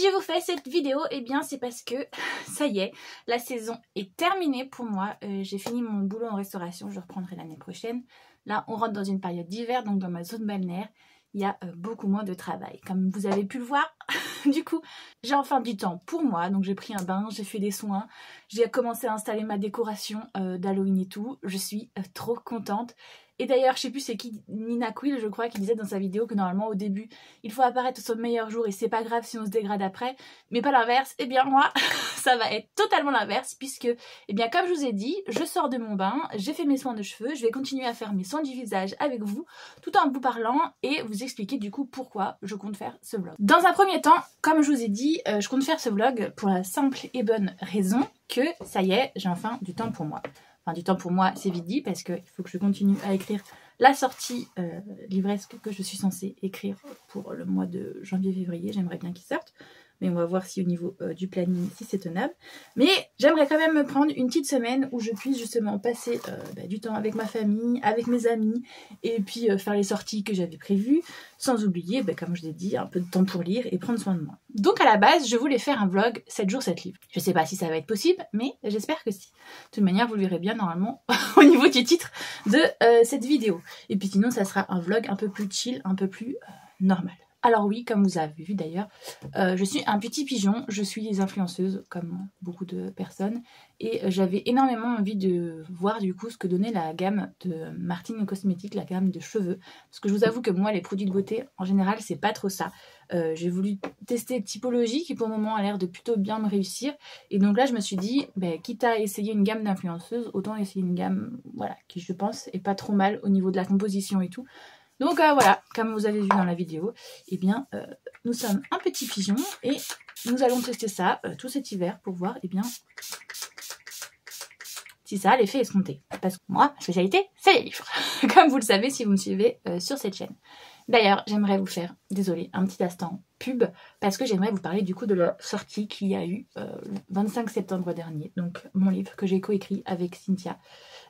je vous fais cette vidéo, eh bien c'est parce que ça y est, la saison est terminée pour moi. J'ai fini mon boulot en restauration, je reprendrai l'année prochaine. Là, on rentre dans une période d'hiver, donc dans ma zone balnéaire, il y a beaucoup moins de travail. Comme vous avez pu le voir, du coup, j'ai enfin du temps pour moi. Donc j'ai pris un bain, j'ai fait des soins, j'ai commencé à installer ma décoration d'Halloween et tout. Je suis trop contente. Et d'ailleurs, je sais plus c'est qui, Nina Quill, je crois, qui disait dans sa vidéo que normalement au début, il faut apparaître son meilleur jour et c'est pas grave si on se dégrade après, mais pas l'inverse. Eh bien moi, ça va être totalement l'inverse puisque, eh bien comme je vous ai dit, je sors de mon bain, j'ai fait mes soins de cheveux, je vais continuer à faire mes soins du visage avec vous, tout en vous parlant et vous expliquer du coup pourquoi je compte faire ce vlog. Dans un premier temps, comme je vous ai dit, je compte faire ce vlog pour la simple et bonne raison que ça y est, j'ai enfin du temps pour moi. Enfin, du temps pour moi, c'est vite dit parce qu'il faut que je continue à écrire la sortie livresque que je suis censée écrire pour le mois de janvier-février. J'aimerais bien qu'il sorte, mais on va voir si au niveau du planning, si c'est tenable. Mais j'aimerais quand même me prendre une petite semaine où je puisse justement passer du temps avec ma famille, avec mes amis, et puis faire les sorties que j'avais prévues, sans oublier, comme je l'ai dit, un peu de temps pour lire et prendre soin de moi. Donc à la base, je voulais faire un vlog 7 jours 7 livres. Je sais pas si ça va être possible, mais j'espère que si. De toute manière, vous le verrez bien normalement au niveau du titre de cette vidéo. Et puis sinon, ça sera un vlog un peu plus chill, un peu plus normal. Alors oui, comme vous avez vu d'ailleurs, je suis un petit pigeon, je suis influenceuse comme beaucoup de personnes et j'avais énormément envie de voir du coup ce que donnait la gamme de Martine Cosmetics, la gamme de cheveux. Parce que je vous avoue que moi les produits de beauté en général c'est pas trop ça. J'ai voulu tester Typologie qui pour le moment a l'air de plutôt bien me réussir et donc là je me suis dit, quitte à essayer une gamme d'influenceuses, autant essayer une gamme voilà, qui je pense est pas trop mal au niveau de la composition et tout. Donc voilà, comme vous avez vu dans la vidéo, eh bien, nous sommes un petit pigeon et nous allons tester ça tout cet hiver pour voir, eh bien, si ça a l'effet escompté. Parce que moi, ma spécialité, c'est les livres, comme vous le savez si vous me suivez sur cette chaîne. D'ailleurs, j'aimerais vous faire, désolé, un petit instant pub, parce que j'aimerais vous parler du coup de la sortie qu'il y a eu le 25 septembre dernier, donc mon livre que j'ai coécrit avec Cynthia,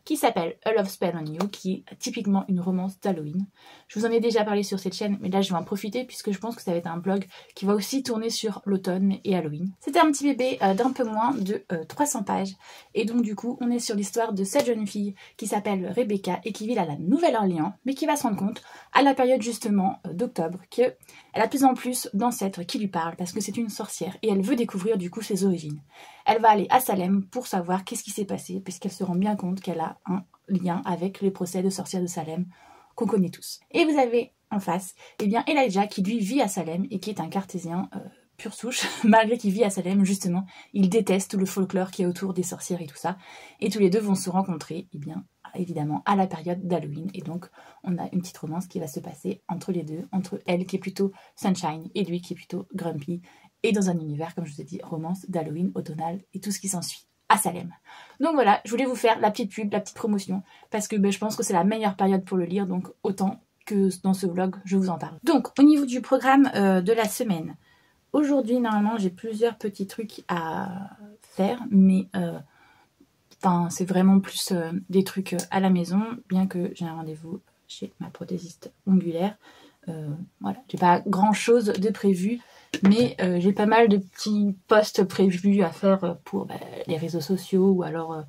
qui s'appelle A Love Spell on You, qui est typiquement une romance d'Halloween. Je vous en ai déjà parlé sur cette chaîne, mais là je vais en profiter puisque je pense que ça va être un vlog qui va aussi tourner sur l'automne et Halloween. C'était un petit bébé d'un peu moins de 300 pages, et donc du coup on est sur l'histoire de cette jeune fille qui s'appelle Rebecca et qui vit à la Nouvelle-Orléans, mais qui va se rendre compte à la période justement d'octobre qu'elle a de plus en plus d'ancêtres qui lui parlent parce que c'est une sorcière et elle veut découvrir du coup ses origines. Elle va aller à Salem pour savoir qu'est-ce qui s'est passé puisqu'elle se rend bien compte qu'elle a un lien avec les procès de sorcières de Salem qu'on connaît tous. Et vous avez en face, eh bien Elijah qui lui vit à Salem et qui est un cartésien pure souche, malgré qu'il vit à Salem justement, il déteste le folklore qui est autour des sorcières et tout ça. Et tous les deux vont se rencontrer, eh bien évidemment à la période d'Halloween et donc on a une petite romance qui va se passer entre les deux, entre elle qui est plutôt sunshine et lui qui est plutôt grumpy et dans un univers comme je vous ai dit romance d'Halloween automnale et tout ce qui s'ensuit à Salem. Donc voilà, je voulais vous faire la petite pub, la petite promotion parce que je pense que c'est la meilleure période pour le lire donc autant que dans ce vlog je vous en parle. Donc au niveau du programme de la semaine, aujourd'hui normalement j'ai plusieurs petits trucs à faire mais enfin, c'est vraiment plus des trucs à la maison, bien que j'ai un rendez-vous chez ma prothésiste ongulaire. Voilà, j'ai pas grand chose de prévu, mais j'ai pas mal de petits posts prévus à faire pour les réseaux sociaux ou alors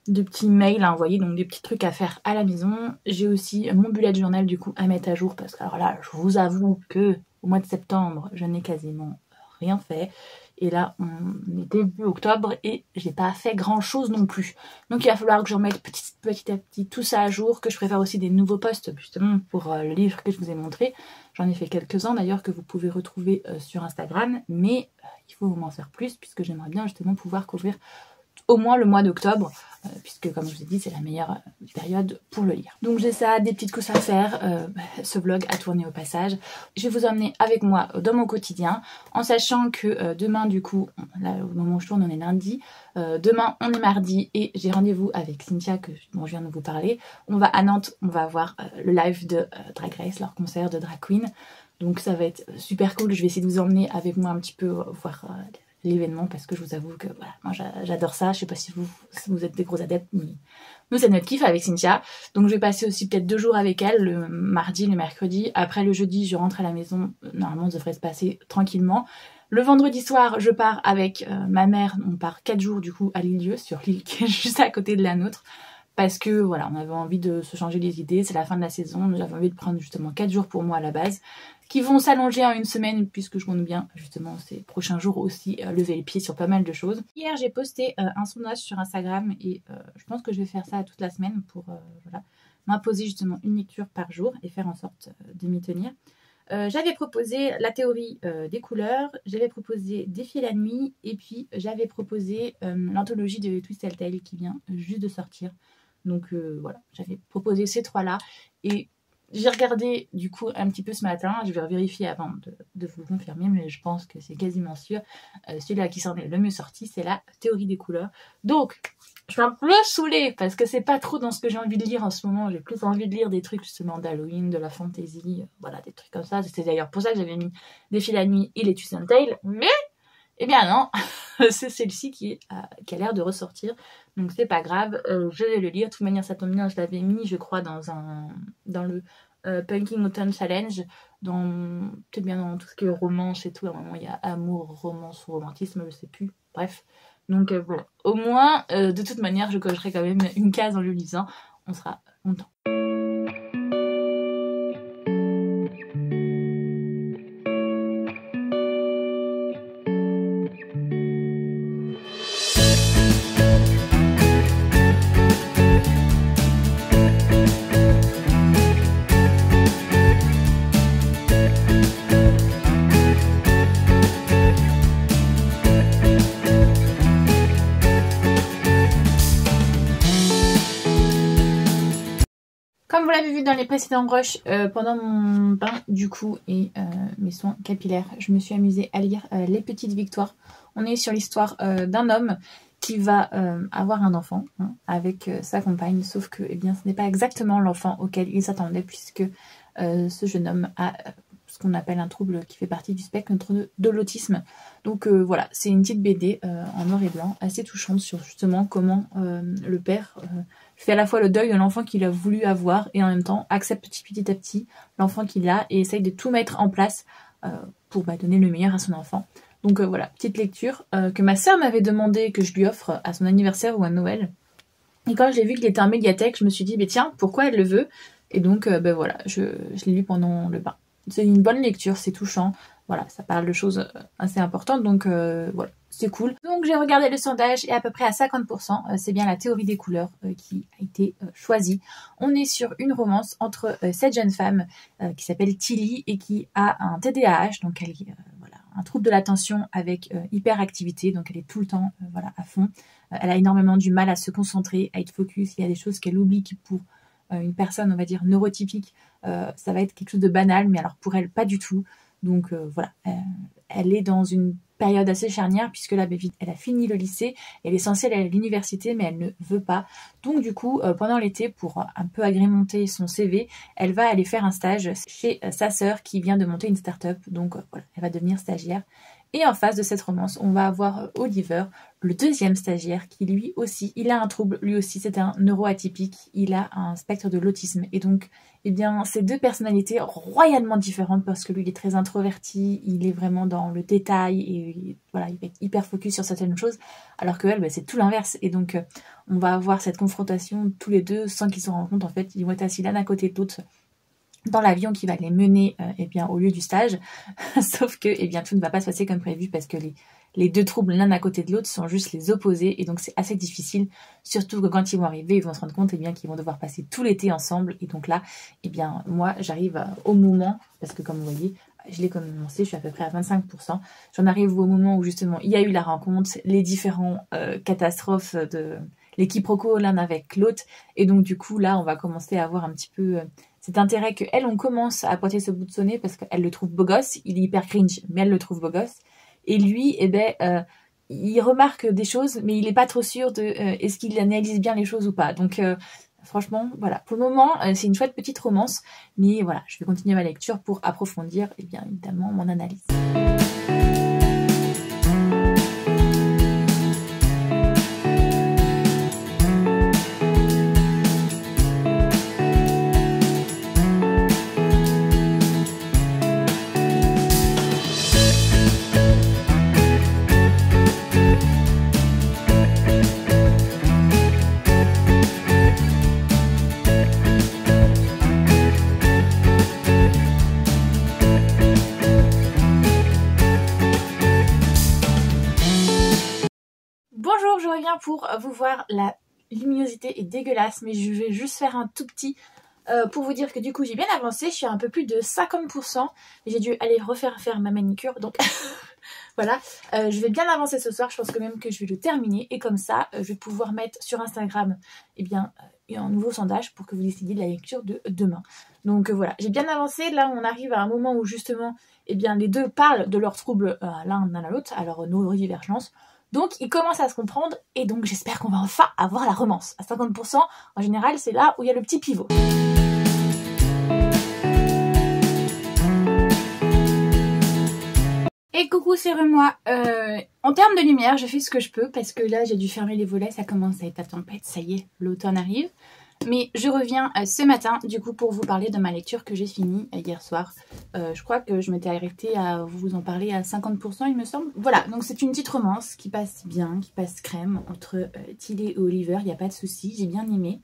de petits mails à envoyer, donc des petits trucs à faire à la maison. J'ai aussi mon bullet journal du coup à mettre à jour parce que alors là, je vous avoue que au mois de septembre, je n'ai quasiment rien fait. Et là, on est début octobre et j'ai pas fait grand chose non plus. Donc il va falloir que je remette petit à petit tout ça à jour, que je prépare aussi des nouveaux posts justement pour le livre que je vous ai montré. J'en ai fait quelques-uns d'ailleurs que vous pouvez retrouver sur Instagram, mais il faut m'en faire plus puisque j'aimerais bien justement pouvoir couvrir au moins le mois d'octobre, puisque comme je vous ai dit, c'est la meilleure période pour le lire. Donc j'ai ça, des petites courses à faire, ce vlog à tourner au passage. Je vais vous emmener avec moi dans mon quotidien, en sachant que demain du coup, là au moment où je tourne on est lundi, demain on est mardi et j'ai rendez-vous avec Cynthia dont je viens de vous parler. On va à Nantes, on va voir le live de Drag Race, leur concert de drag queen. Donc ça va être super cool, je vais essayer de vous emmener avec moi un petit peu voir l'événement parce que je vous avoue que voilà, moi j'adore ça. Je sais pas si vous êtes des gros adeptes, mais nous c'est notre kiff avec Cynthia. Donc je vais passer aussi peut-être 2 jours avec elle, le mardi, le mercredi. Après le jeudi, je rentre à la maison. Normalement, ça devrait se passer tranquillement. Le vendredi soir, je pars avec ma mère, on part 4 jours du coup à l'île sur l'île qui est juste à côté de la nôtre. Parce que voilà, on avait envie de se changer les idées, c'est la fin de la saison, j'avais envie de prendre justement 4 jours pour moi à la base, qui vont s'allonger en une semaine puisque je compte bien justement ces prochains jours aussi lever les pieds sur pas mal de choses. Hier j'ai posté un sondage sur Instagram et je pense que je vais faire ça toute la semaine pour voilà, m'imposer justement une lecture par jour et faire en sorte de m'y tenir. J'avais proposé la théorie des couleurs, j'avais proposé Défier la nuit et puis j'avais proposé l'anthologie de Twisted Tale qui vient juste de sortir. Donc voilà, j'avais proposé ces 3-là et j'ai regardé du coup un petit peu ce matin, je vais vérifier avant de vous confirmer, mais je pense que c'est quasiment sûr. Celui-là qui s'en est le mieux sorti, c'est la théorie des couleurs. Donc, je suis un peu saoulée parce que c'est pas trop dans ce que j'ai envie de lire en ce moment. J'ai plus envie de lire des trucs justement d'Halloween, de la fantasy, voilà, des trucs comme ça. C'était d'ailleurs pour ça que j'avais mis Défier la nuit et les Twisted Tale, mais eh bien non, c'est celle-ci qui a l'air de ressortir, donc c'est pas grave, je vais le lire. De toute manière ça tombe bien, je l'avais mis je crois dans le Punking Autumn Challenge, peut-être bien dans tout ce qui est romance et tout. À un moment il y a amour, romance ou romantisme, je sais plus, bref. Donc voilà, au moins de toute manière je cocherai quand même une case en le lisant, on sera content. Comme vous l'avez vu dans les précédents rushs, pendant mon bain du coup et mes soins capillaires, je me suis amusée à lire Les Petites Victoires. On est sur l'histoire d'un homme qui va avoir un enfant avec sa compagne, sauf que eh bien, ce n'est pas exactement l'enfant auquel il s'attendait puisque ce jeune homme a ce qu'on appelle un trouble qui fait partie du spectre de l'autisme. Donc voilà, c'est une petite BD en noir et blanc, assez touchante sur justement comment le père fait à la fois le deuil de l'enfant qu'il a voulu avoir et en même temps accepte petit à petit l'enfant qu'il a et essaye de tout mettre en place pour donner le meilleur à son enfant. Donc voilà, petite lecture que ma sœur m'avait demandé que je lui offre à son anniversaire ou à Noël. Et quand j'ai vu qu'il était en médiathèque, je me suis dit, tiens, pourquoi elle le veut? Et donc voilà, je l'ai lu pendant le bain. C'est une bonne lecture, c'est touchant. Voilà, ça parle de choses assez importantes, donc voilà, c'est cool. Donc j'ai regardé le sondage et à peu près à 50%, c'est bien la théorie des couleurs qui a été choisie. On est sur une romance entre cette jeune femme qui s'appelle Tilly et qui a un TDAH, donc elle est voilà, un trouble de l'attention avec hyperactivité, donc elle est tout le temps voilà, à fond. Elle a énormément du mal à se concentrer, à être focus. Il y a des choses qu'elle oublie qui pour une personne, on va dire, neurotypique, ça va être quelque chose de banal, mais alors pour elle, pas du tout. Donc voilà, elle est dans une période assez charnière puisque là, elle a fini le lycée, elle est censée aller à l'université, mais elle ne veut pas. Donc du coup, pendant l'été, pour un peu agrémenter son CV, elle va aller faire un stage chez sa sœur qui vient de monter une start-up. Donc voilà, elle va devenir stagiaire. Et en face de cette romance, on va avoir Oliver, le deuxième stagiaire, qui lui aussi, il a un trouble, lui aussi c'est un neuroatypique, il a un spectre de l'autisme. Et donc, eh bien, ces deux personnalités royalement différentes parce que lui, il est très introverti, il est vraiment dans le détail et voilà, il va être hyper focus sur certaines choses, alors que elle, c'est tout l'inverse. Et donc, on va avoir cette confrontation tous les deux sans qu'ils se rendent compte. En fait, ils vont être assis l'un à côté de l'autre dans l'avion qui va les mener eh bien, au lieu du stage. Sauf que eh bien, tout ne va pas se passer comme prévu parce que les deux troubles l'un à côté de l'autre sont juste les opposés et donc c'est assez difficile, surtout que quand ils vont arriver, ils vont se rendre compte eh bien, qu'ils vont devoir passer tout l'été ensemble. Et donc là, eh bien, moi, j'arrive au moment, parce que comme vous voyez, je l'ai commencé, je suis à peu près à 25%. J'en arrive au moment où justement il y a eu la rencontre, les différents catastrophes de les quiproquos l'un avec l'autre. Et donc du coup, là, on va commencer à avoir un petit peu cet intérêt qu'elle, on commence à pointer ce bout de son nez parce qu'elle le trouve beau gosse, il est hyper cringe, mais elle le trouve beau gosse. Et lui, eh ben, il remarque des choses, mais il n'est pas trop sûr de est-ce qu'il analyse bien les choses ou pas. Donc franchement, voilà. Pour le moment, c'est une chouette petite romance, mais voilà, je vais continuer ma lecture pour approfondir, eh bien évidemment, mon analyse. reviens pour vous voir. La luminosité est dégueulasse, mais je vais juste faire un tout petit pour vous dire que du coup j'ai bien avancé. Je suis à un peu plus de 50%. J'ai dû aller faire ma manicure, donc voilà. Je vais bien avancer ce soir. Je pense quand même que je vais le terminer. Et comme ça, je vais pouvoir mettre sur Instagram un nouveau sondage pour que vous décidiez de la lecture de demain. Donc voilà, j'ai bien avancé. Là, on arrive à un moment où justement, les deux parlent de leurs troubles l'un à l'autre, alors nos divergences. Donc, ils commencent à se comprendre et donc j'espère qu'on va enfin avoir la romance. À 50%, en général, c'est là où il y a le petit pivot. Et coucou, c'est moi. En termes de lumière, je fais ce que je peux parce que là, j'ai dû fermer les volets, ça commence à être la tempête, ça y est, l'automne arrive. Mais je reviens ce matin, du coup, pour vous parler de ma lecture que j'ai finie hier soir. Je crois que je m'étais arrêtée à vous en parler à 50%, il me semble. Voilà, donc c'est une petite romance qui passe bien, qui passe crème, entre Tilly et Oliver, il n'y a pas de souci, j'ai bien aimé.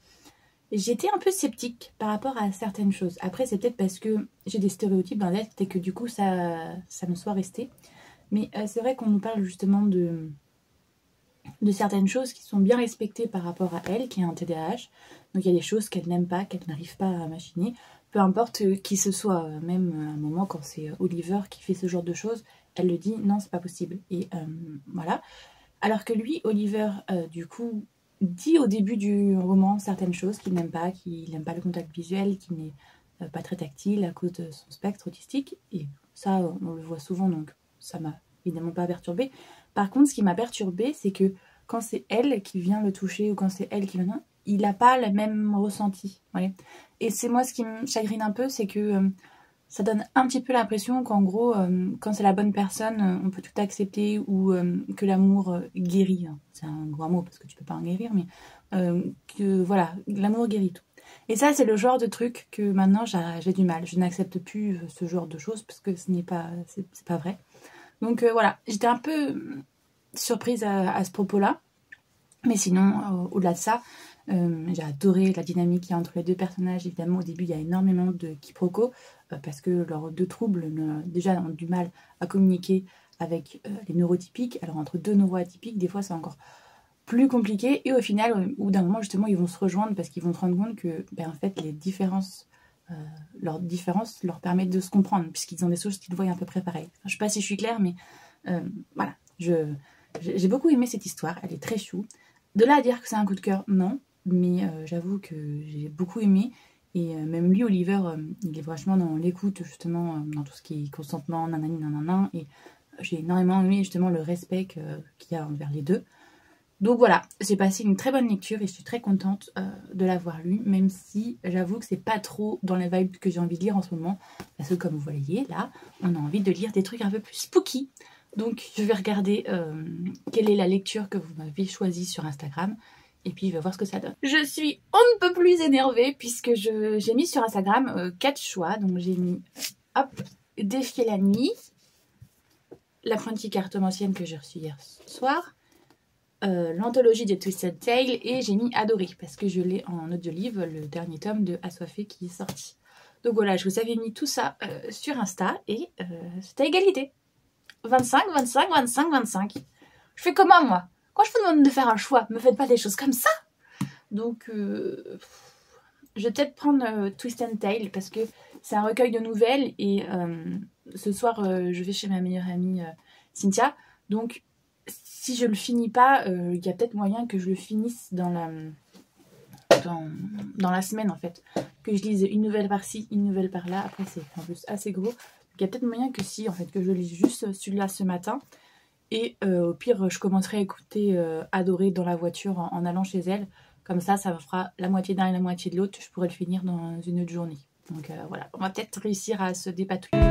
J'étais un peu sceptique par rapport à certaines choses. Après, c'est peut-être parce que j'ai des stéréotypes dans la tête et que du coup, ça me soit resté. Mais c'est vrai qu'on nous parle justement de certaines choses qui sont bien respectées par rapport à elle, qui a un TDAH. Donc il y a des choses qu'elle n'aime pas, qu'elle n'arrive pas à machiner. Peu importe qui ce soit, même à un moment quand c'est Oliver qui fait ce genre de choses, elle le dit, non c'est pas possible. Et voilà. Alors que lui, Oliver, du coup, dit au début du roman certaines choses qu'il n'aime pas, qu'il n'aime pas le contact visuel, qu'il n'est pas très tactile à cause de son spectre autistique. Et ça, on le voit souvent, donc ça m'a évidemment pas perturbée. Par contre, ce qui m'a perturbée, c'est que quand c'est elle qui vient le toucher ou quand c'est elle qui vient, il n'a pas le même ressenti. Ouais. Et c'est moi ce qui me chagrine un peu, c'est que ça donne un petit peu l'impression qu'en gros, quand c'est la bonne personne, on peut tout accepter ou que l'amour guérit. Hein. C'est un grand mot parce que tu peux pas en guérir, mais que voilà, l'amour guérit tout. Et ça, c'est le genre de truc que maintenant j'ai du mal. Je n'accepte plus ce genre de choses parce que ce n'est pas, c'est pas vrai. Donc voilà, j'étais un peu surprise à ce propos-là. Mais sinon, au-delà de ça, j'ai adoré la dynamique qu'il y a entre les deux personnages. Évidemment, au début, il y a énormément de quiproquos parce que leurs deux troubles déjà ont du mal à communiquer avec les neurotypiques. Alors, entre deux neuroatypiques, des fois, c'est encore plus compliqué. Et au final, au bout d'un moment, justement, ils vont se rejoindre parce qu'ils vont se rendre compte que, en fait, leurs différences leur permettent de se comprendre puisqu'ils ont des choses qu'ils voient à peu près pareilles. Enfin, je ne sais pas si je suis claire, mais voilà. J'ai beaucoup aimé cette histoire. Elle est très chou. De là à dire que c'est un coup de cœur, non. Mais j'avoue que j'ai beaucoup aimé. Et même lui, Oliver, il est vachement dans l'écoute, justement, dans tout ce qui est consentement, nanani, nanana. Et j'ai énormément aimé, justement, le respect qu'il y a envers les deux. Donc voilà, j'ai passé une très bonne lecture et je suis très contente de l'avoir lu, même si j'avoue que c'est pas trop dans la vibe que j'ai envie de lire en ce moment. Parce que comme vous voyez, là, on a envie de lire des trucs un peu plus spooky. Donc je vais regarder quelle est la lecture que vous m'avez choisie sur Instagram. Et puis je vais voir ce que ça donne. Je suis on ne peut plus énervée puisque j'ai mis sur Instagram 4 choix. Donc j'ai mis, hop, Défier la nuit, l'apprenti cartomancienne que j'ai reçue hier soir, l'anthologie de Twisted Tale et j'ai mis Adoré parce que je l'ai en audio-livre, le dernier tome de Assoiffé qui est sorti. Donc voilà, je vous avais mis tout ça sur Insta et c'est à égalité. 25, 25, 25, 25. Je fais comment moi? Quand je vous demande de faire un choix, me faites pas des choses comme ça. Donc je vais peut-être prendre Twisted Tale parce que c'est un recueil de nouvelles et ce soir je vais chez ma meilleure amie Cynthia. Donc si je le finis pas, il y a peut-être moyen que je le finisse dans la semaine en fait. Que je lise une nouvelle par-ci, une nouvelle par-là. Après c'est en plus assez gros. Il y a peut-être moyen que si en fait que je lise juste celui-là ce matin. Et au pire je commencerai à écouter Adoré dans la voiture en allant chez elle. Comme ça me fera la moitié d'un et la moitié de l'autre. Je pourrai le finir dans une autre journée. Donc voilà, on va peut-être réussir à se dépatouiller.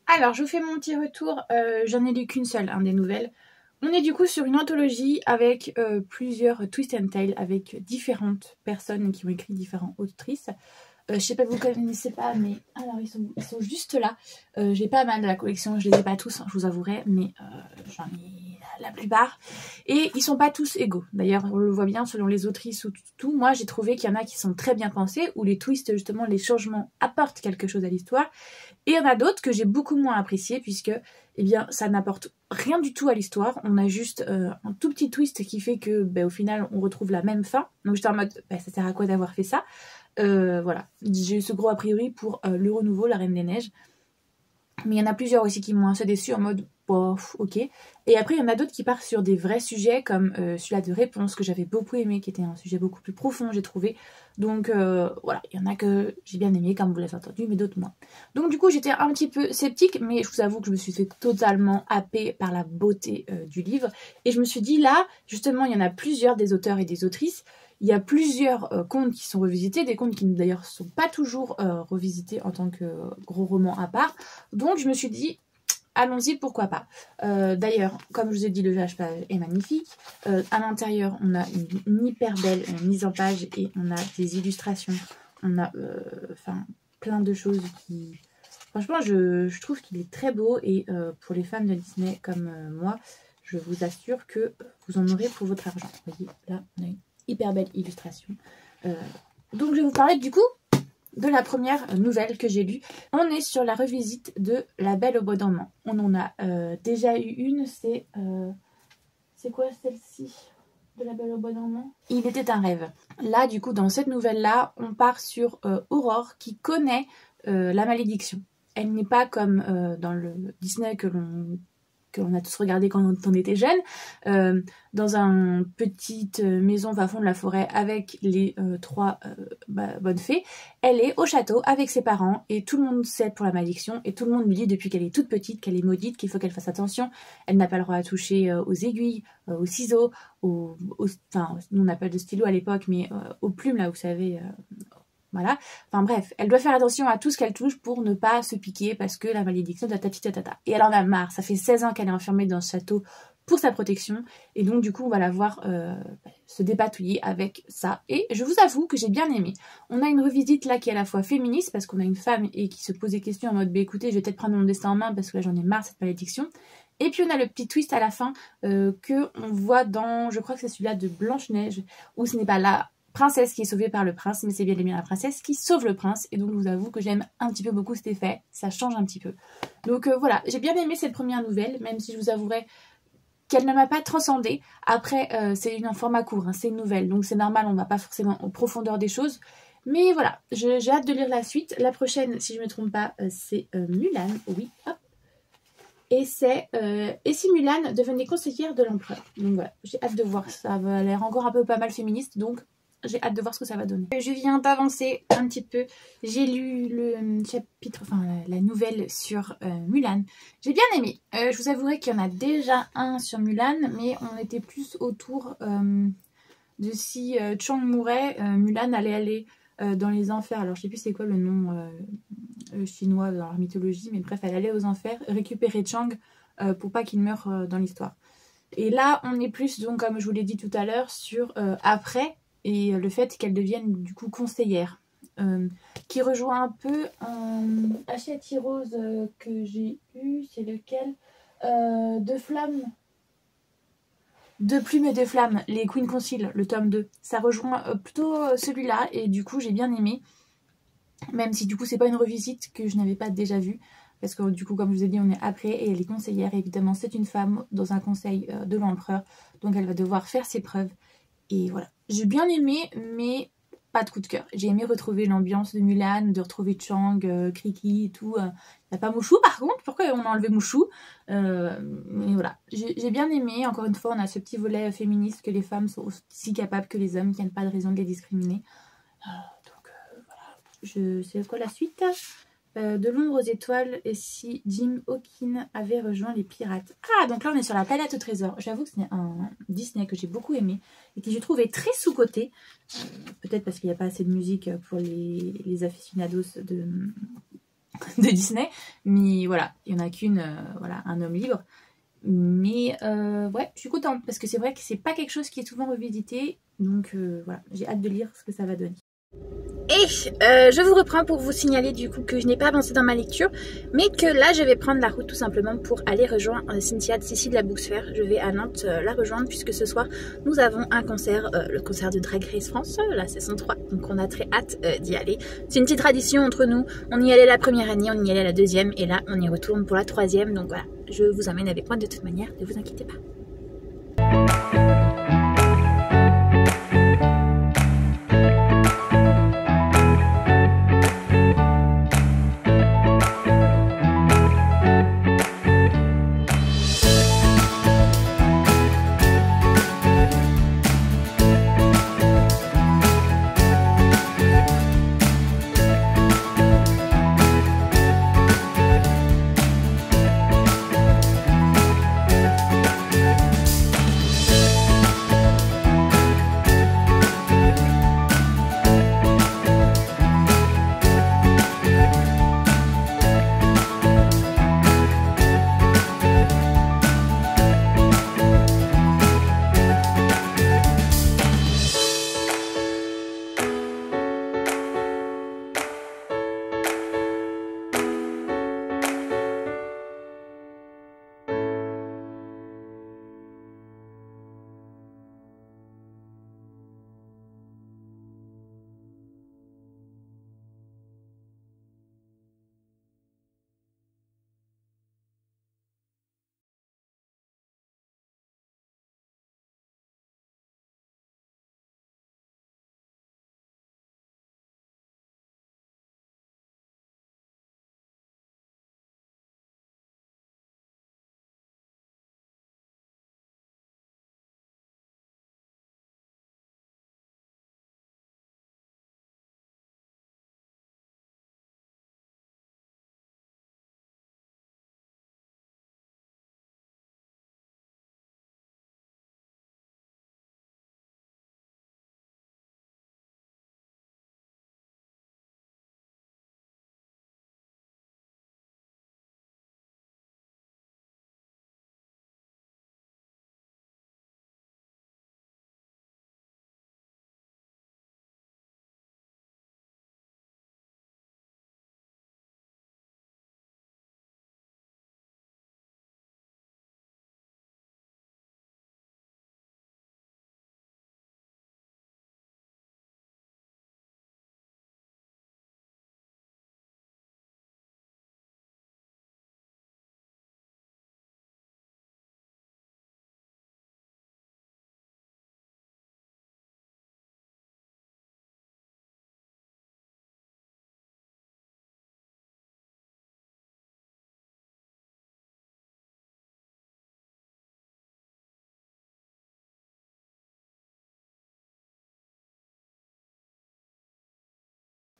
Alors, je vous fais mon petit retour. J'en ai lu qu'une seule, des nouvelles. On est du coup sur une anthologie avec plusieurs Twisted Tale, avec différentes personnes qui ont écrit différentes autrices. Je sais pas, vous connaissez pas, mais alors ils sont juste là. J'ai pas mal de la collection, je les ai pas tous, je vous avouerai, mais j'en ai la plupart. Et ils sont pas tous égaux. D'ailleurs, on le voit bien selon les autrices ou tout. Moi, j'ai trouvé qu'il y en a qui sont très bien pensés, où les twists, justement, les changements apportent quelque chose à l'histoire. Et il y en a d'autres que j'ai beaucoup moins appréciés, puisque eh bien, ça n'apporte rien du tout à l'histoire. On a juste un tout petit twist qui fait que, au final, on retrouve la même fin. Donc j'étais en mode, ça sert à quoi d'avoir fait ça? Voilà, j'ai eu ce gros a priori pour le renouveau, la Reine des Neiges. Mais il y en a plusieurs aussi qui m'ont assez déçu en mode bof, ok. Et après il y en a d'autres qui partent sur des vrais sujets comme celui-là de Réponse que j'avais beaucoup aimé, qui était un sujet beaucoup plus profond, j'ai trouvé. Donc voilà, il y en a que j'ai bien aimé comme vous l'avez entendu, mais d'autres moins. Donc du coup j'étais un petit peu sceptique, mais je vous avoue que je me suis fait totalement happer par la beauté du livre. Et je me suis dit là, justement il y en a plusieurs des auteurs et des autrices. Il y a plusieurs contes qui sont revisités, des contes qui d'ailleurs ne sont pas toujours revisités en tant que gros roman à part. Donc je me suis dit, allons-y, pourquoi pas. D'ailleurs, comme je vous ai dit, le page est magnifique. À l'intérieur, on a une hyper belle mise en page et on a des illustrations. On a plein de choses qui... Franchement, je trouve qu'il est très beau et pour les fans de Disney comme moi, je vous assure que vous en aurez pour votre argent. Vous voyez, là, on a une hyper belle illustration. Donc je vais vous parler du coup de la première nouvelle que j'ai lue. On est sur la revisite de La Belle au bois dormant. On en a déjà eu une, c'est quoi celle-ci de La Belle au bois dormant? Il était un rêve. Là du coup dans cette nouvelle-là, on part sur Aurore qui connaît la malédiction. Elle n'est pas comme dans le Disney que l'on a tous regardé quand on était jeune, dans une petite maison à fond de la forêt avec les trois bonnes fées. Elle est au château avec ses parents et tout le monde sait pour la malédiction et tout le monde lui dit depuis qu'elle est toute petite qu'elle est maudite, qu'il faut qu'elle fasse attention. Elle n'a pas le droit à toucher aux aiguilles, aux ciseaux, enfin nous on n'a pas de stylo à l'époque, mais aux plumes là vous savez... Voilà, enfin bref, elle doit faire attention à tout ce qu'elle touche pour ne pas se piquer parce que la malédiction tatata. Et elle en a marre, ça fait 16 ans qu'elle est enfermée dans ce château pour sa protection et donc du coup on va la voir se dépatouiller avec ça. Et je vous avoue que j'ai bien aimé. On a une revisite là qui est à la fois féministe parce qu'on a une femme et qui se pose des questions en mode écoutez je vais peut-être prendre mon destin en main parce que là j'en ai marre cette malédiction. Et puis on a le petit twist à la fin que on voit dans, je crois que c'est celui-là de Blanche-Neige où ce n'est pas là princesse qui est sauvée par le prince, mais c'est bien et bien la princesse qui sauve le prince. Et donc je vous avoue que j'aime un petit peu beaucoup cet effet, ça change un petit peu. Donc voilà, j'ai bien aimé cette première nouvelle, même si je vous avouerai qu'elle ne m'a pas transcendée. Après, c'est un format court, hein, c'est une nouvelle, donc c'est normal, on ne va pas forcément en profondeur des choses. Mais voilà, j'ai hâte de lire la suite. La prochaine, si je ne me trompe pas, c'est Mulan, oui, hop. Et c'est et si Mulan devenait conseillère de l'empereur. Donc voilà, j'ai hâte de voir, ça a l'air encore un peu pas mal féministe, donc j'ai hâte de voir ce que ça va donner. Je viens d'avancer un petit peu. J'ai lu le chapitre, enfin la nouvelle sur Mulan. J'ai bien aimé. Je vous avouerai qu'il y en a déjà un sur Mulan, mais on était plus autour de si Chang mourait, Mulan allait aller dans les enfers. Alors je sais plus c'est quoi le nom chinois dans leur mythologie, mais bref, elle allait aux enfers récupérer Chang pour pas qu'il meure dans l'histoire. Et là, on est plus, donc comme je vous l'ai dit tout à l'heure, sur après... et le fait qu'elle devienne du coup conseillère, qui rejoint un peu un Hachette Rose que j'ai eu, c'est lequel de flammes, de plumes et de flammes, les Queen Concile, le tome 2, ça rejoint plutôt celui-là, et du coup j'ai bien aimé, même si du coup c'est pas une revisite que je n'avais pas déjà vue, parce que du coup comme je vous ai dit on est après, et elle est conseillère, et évidemment c'est une femme dans un conseil de l'empereur, donc elle va devoir faire ses preuves. Et voilà, j'ai bien aimé, mais pas de coup de cœur. J'ai aimé retrouver l'ambiance de Mulan, de retrouver Chang, Kriki et tout. Il n'y a pas Mouchou par contre, pourquoi on a enlevé Mouchou? Mais voilà, j'ai bien aimé. Encore une fois, on a ce petit volet féministe que les femmes sont aussi capables que les hommes, qu'il n'y a pas de raison de les discriminer. Donc voilà, c'est quoi la suite? De l'ombre aux étoiles, et si Jim Hawkins avait rejoint les pirates. Ah, donc là on est sur la planète au trésor. J'avoue que c'est un Disney que j'ai beaucoup aimé et que j'ai trouvé très sous-coté. Peut-être parce qu'il n'y a pas assez de musique pour les aficionados de Disney. Mais voilà, il n'y en a qu'une, voilà, un homme libre. Mais ouais, je suis contente parce que c'est vrai que c'est pas quelque chose qui est souvent revisité. Donc voilà, j'ai hâte de lire ce que ça va donner. Et je vous reprends pour vous signaler du coup que je n'ai pas avancé dans ma lecture, mais que là je vais prendre la route tout simplement pour aller rejoindre Cynthia de Cécile la Booksphère. Je vais à Nantes la rejoindre puisque ce soir nous avons un concert, le concert de Drag Race France, la saison 3, donc on a très hâte d'y aller. C'est une petite tradition entre nous, on y allait la première année, on y allait la deuxième et là on y retourne pour la troisième, donc voilà, je vous emmène avec moi de toute manière, ne vous inquiétez pas.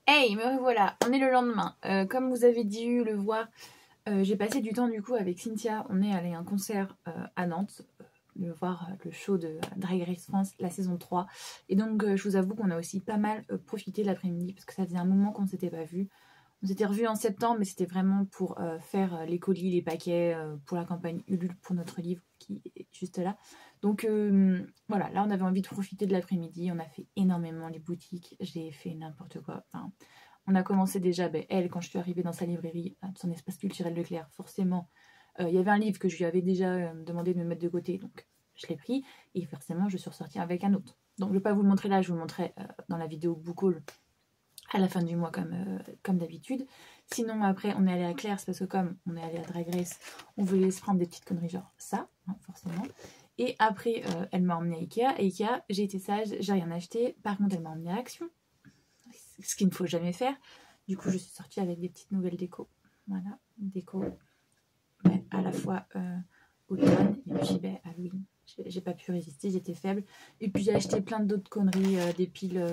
Hey, me revoilà, on est le lendemain. Comme vous avez dû le voir, j'ai passé du temps du coup avec Cynthia. On est allé à un concert à Nantes, voir le show de Drag Race France, la saison 3. Et donc je vous avoue qu'on a aussi pas mal profité de l'après-midi parce que ça faisait un moment qu'on ne s'était pas vu. On s'était revus en septembre, mais c'était vraiment pour faire les colis, les paquets, pour la campagne Ulule, pour notre livre qui est juste là. Donc voilà, là on avait envie de profiter de l'après-midi, on a fait énormément les boutiques, j'ai fait n'importe quoi. Enfin, on a commencé déjà, elle, quand je suis arrivée dans sa librairie, son espace culturel Leclerc, forcément, il y avait un livre que je lui avais déjà demandé de me mettre de côté, donc je l'ai pris, et forcément je suis ressortie avec un autre. Donc je ne vais pas vous le montrer là, je vous le montrerai dans la vidéo book haul à la fin du mois comme d'habitude. Sinon après on est allé à Claire's parce que comme on est allé à Drag Race, on voulait se prendre des petites conneries genre ça, hein, forcément. Et après elle m'a emmenée à Ikea. Et Ikea, j'ai été sage, j'ai rien acheté. Par contre elle m'a emmenée à Action, ce qu'il ne faut jamais faire. Du coup je suis sortie avec des petites nouvelles déco. Voilà, déco à la fois automne et puis Halloween. J'ai pas pu résister, j'étais faible. Et puis j'ai acheté plein d'autres conneries, des piles,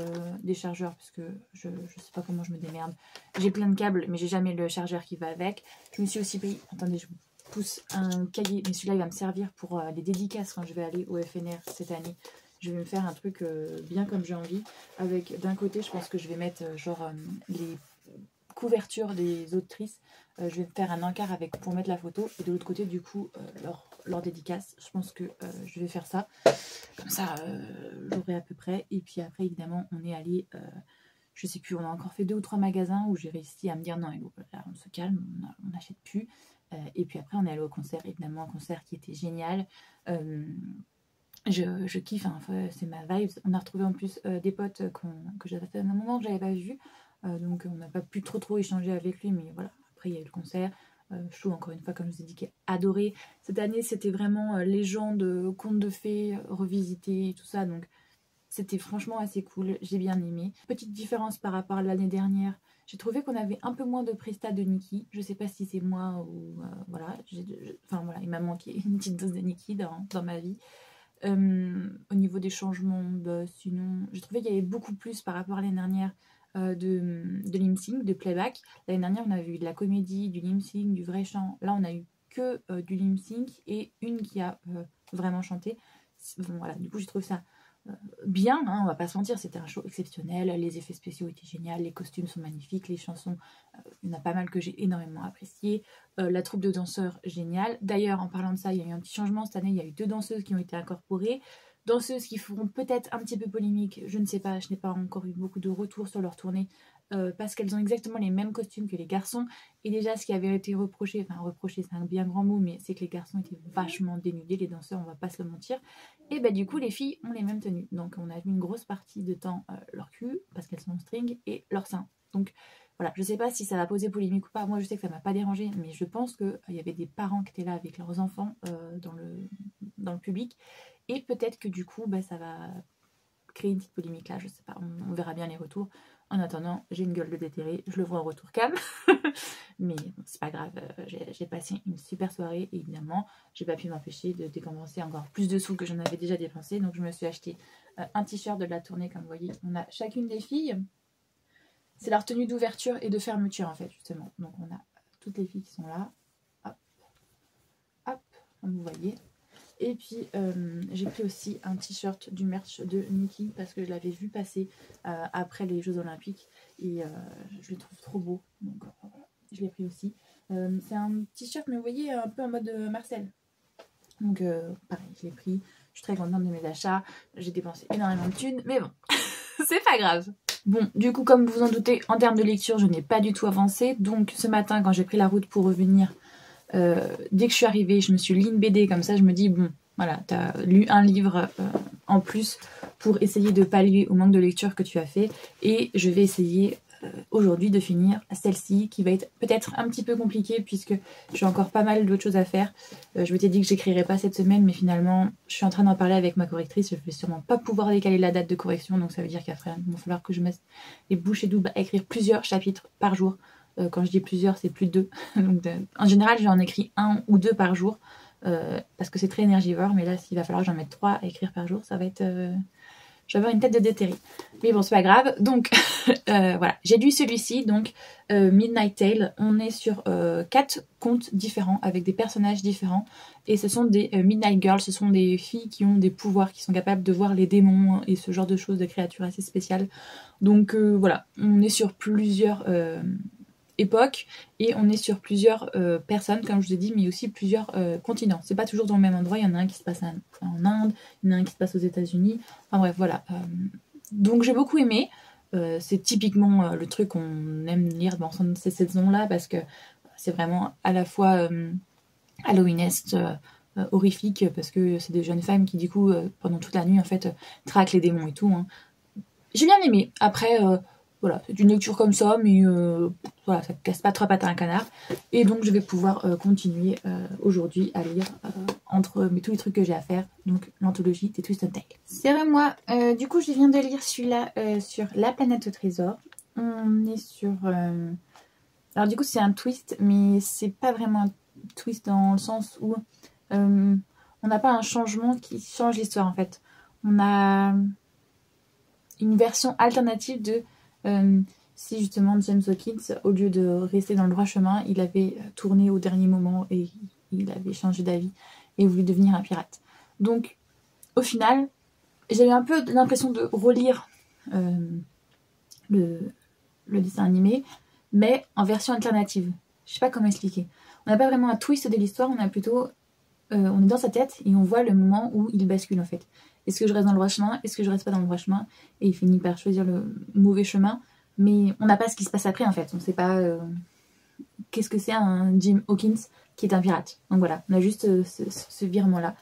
des chargeurs, parce que je sais pas comment je me démerde. J'ai plein de câbles, mais j'ai jamais le chargeur qui va avec. Je me suis aussi pris, attendez, je vous pousse un cahier, mais celui-là il va me servir pour les dédicaces quand je vais aller au FNR cette année. Je vais me faire un truc bien comme j'ai envie. Avec d'un côté, je pense que je vais mettre les couvertures des autrices. Je vais faire un encart avec pour mettre la photo. Et de l'autre côté, du coup, leur dédicace. Je pense que je vais faire ça. Comme ça, j'aurai à peu près. Et puis après, évidemment, on est allé Je sais plus, on a encore fait 2 ou 3 magasins où j'ai réussi à me dire non, Hello, là, on se calme, on n'achète plus. Et puis après, on est allé au concert, évidemment, un concert qui était génial. Je kiffe, hein, c'est ma vibe. On a retrouvé en plus des potes que j'avais fait un moment que j'avais pas vu. Donc on n'a pas pu trop échanger avec lui, mais voilà, après il y a eu le concert. Chou, encore une fois, comme je vous ai dit, qui est adoré. Cette année, c'était vraiment légende, contes de fées, revisité et tout ça. Donc c'était franchement assez cool, j'ai bien aimé. Petite différence par rapport à l'année dernière, j'ai trouvé qu'on avait un peu moins de prestats de Nikki. Je sais pas si c'est moi ou voilà. Enfin voilà, il m'a manqué une petite dose de Nikki dans ma vie. Au niveau des changements, bah, sinon, j'ai trouvé qu'il y avait beaucoup plus par rapport à l'année dernière de lip-sync, de playback. L'année dernière, on avait eu de la comédie, du lip-sync, du vrai chant. Là, on a eu que du lip-sync et une qui a vraiment chanté. Bon, voilà, du coup, j'ai trouvé ça bien, hein, on va pas se mentir, c'était un show exceptionnel, les effets spéciaux étaient géniaux, les costumes sont magnifiques, les chansons, il y en a pas mal que j'ai énormément apprécié, la troupe de danseurs, génial. D'ailleurs, en parlant de ça, il y a eu un petit changement cette année, il y a eu 2 danseuses qui ont été incorporées, danseuses qui feront peut-être un petit peu polémique, je ne sais pas, je n'ai pas encore eu beaucoup de retours sur leur tournée, parce qu'elles ont exactement les mêmes costumes que les garçons, et déjà ce qui avait été reproché, enfin reproché c'est un bien grand mot, mais c'est que les garçons étaient vachement dénudés, les danseurs, on va pas se le mentir, et bah du coup les filles ont les mêmes tenues, donc on a vu une grosse partie de temps leur cul, parce qu'elles sont en string, et leur sein, donc voilà, je sais pas si ça va poser polémique ou pas, moi je sais que ça m'a pas dérangé, mais je pense qu'il y avait des parents qui étaient là avec leurs enfants dans le public, et peut-être que du coup bah, ça va créer une petite polémique là, je sais pas, on verra bien les retours. En attendant, j'ai une gueule de déterré, je le vois en retour cam, mais bon, c'est pas grave, j'ai passé une super soirée et évidemment, j'ai pas pu m'empêcher de décompenser encore plus de sous que j'en avais déjà dépensé, donc je me suis acheté un t-shirt de la tournée, comme vous voyez, on a chacune des filles, c'est leur tenue d'ouverture et de fermeture en fait, justement, donc on a toutes les filles qui sont là, hop, hop, comme vous voyez. Et puis j'ai pris aussi un t-shirt du merch de Nikki parce que je l'avais vu passer après les Jeux Olympiques et je le trouve trop beau. Donc voilà, je l'ai pris aussi. C'est un t-shirt, mais vous voyez, un peu en mode Marcel. Donc pareil, je l'ai pris. Je suis très contente de mes achats. J'ai dépensé énormément de thunes, mais bon, c'est pas grave. Bon, du coup, comme vous en doutez, en termes de lecture, je n'ai pas du tout avancé. Donc ce matin, quand j'ai pris la route pour revenir, dès que je suis arrivée, je me suis lu une BD comme ça, je me dis bon, voilà, t'as lu un livre en plus pour essayer de pallier au manque de lecture que tu as fait, et je vais essayer aujourd'hui de finir celle-ci qui va être peut-être un petit peu compliquée puisque j'ai encore pas mal d'autres choses à faire. Je m'étais dit que j'écrirais pas cette semaine, mais finalement je suis en train d'en parler avec ma correctrice, je vais sûrement pas pouvoir décaler la date de correction, donc ça veut dire qu'après il va falloir que je mette les bouchées doubles à écrire plusieurs chapitres par jour. Quand je dis plusieurs, c'est plus de 2. Donc, en général, j'en écris 1 ou 2 par jour parce que c'est très énergivore. Mais là, s'il va falloir que j'en mette 3 à écrire par jour, ça va être... je vais avoir une tête de déterré. Mais bon, c'est pas grave. Donc, voilà. J'ai lu celui-ci, donc Midnight Tale. On est sur 4 contes différents avec des personnages différents. Et ce sont des Midnight Girls. Ce sont des filles qui ont des pouvoirs, qui sont capables de voir les démons et ce genre de choses, de créatures assez spéciales. Donc, voilà. On est sur plusieurs... époque et on est sur plusieurs personnes comme je vous ai dit, mais aussi plusieurs continents, c'est pas toujours dans le même endroit, il y en a un qui se passe en Inde, il y en a un qui se passe aux États-Unis, enfin bref voilà, donc j'ai beaucoup aimé, c'est typiquement le truc qu'on aime lire dans ces saisons-là parce que c'est vraiment à la fois Halloweenesque, horrifique, parce que c'est des jeunes femmes qui du coup pendant toute la nuit en fait traquent les démons et tout, hein. J'ai bien aimé. Après, voilà, c'est une lecture comme ça, mais voilà, ça ne casse pas trois pattes à un canard. Et donc, je vais pouvoir continuer aujourd'hui à lire entre tous les trucs que j'ai à faire. Donc, l'anthologie des Twisted Tales. C'est vrai, moi. Du coup, je viens de lire celui-là sur La planète au trésor. On est sur... Alors, du coup, c'est un twist, mais c'est pas vraiment un twist dans le sens où on n'a pas un changement qui change l'histoire, en fait. On a une version alternative de si justement James Hawkins, au lieu de rester dans le droit chemin, il avait tourné au dernier moment et il avait changé d'avis et voulu devenir un pirate. Donc au final, j'avais un peu l'impression de relire le dessin animé, mais en version alternative. Je sais pas comment expliquer. On n'a pas vraiment un twist de l'histoire, on a plutôt... on est dans sa tête et on voit le moment où il bascule en fait. Est-ce que je reste dans le droit chemin? Est-ce que je reste pas dans le droit chemin? Et il finit par choisir le mauvais chemin. mais on n'a pas ce qui se passe après en fait. On ne sait pas qu'est-ce que c'est un Jim Hawkins qui est un pirate. Donc voilà, on a juste ce virement-là.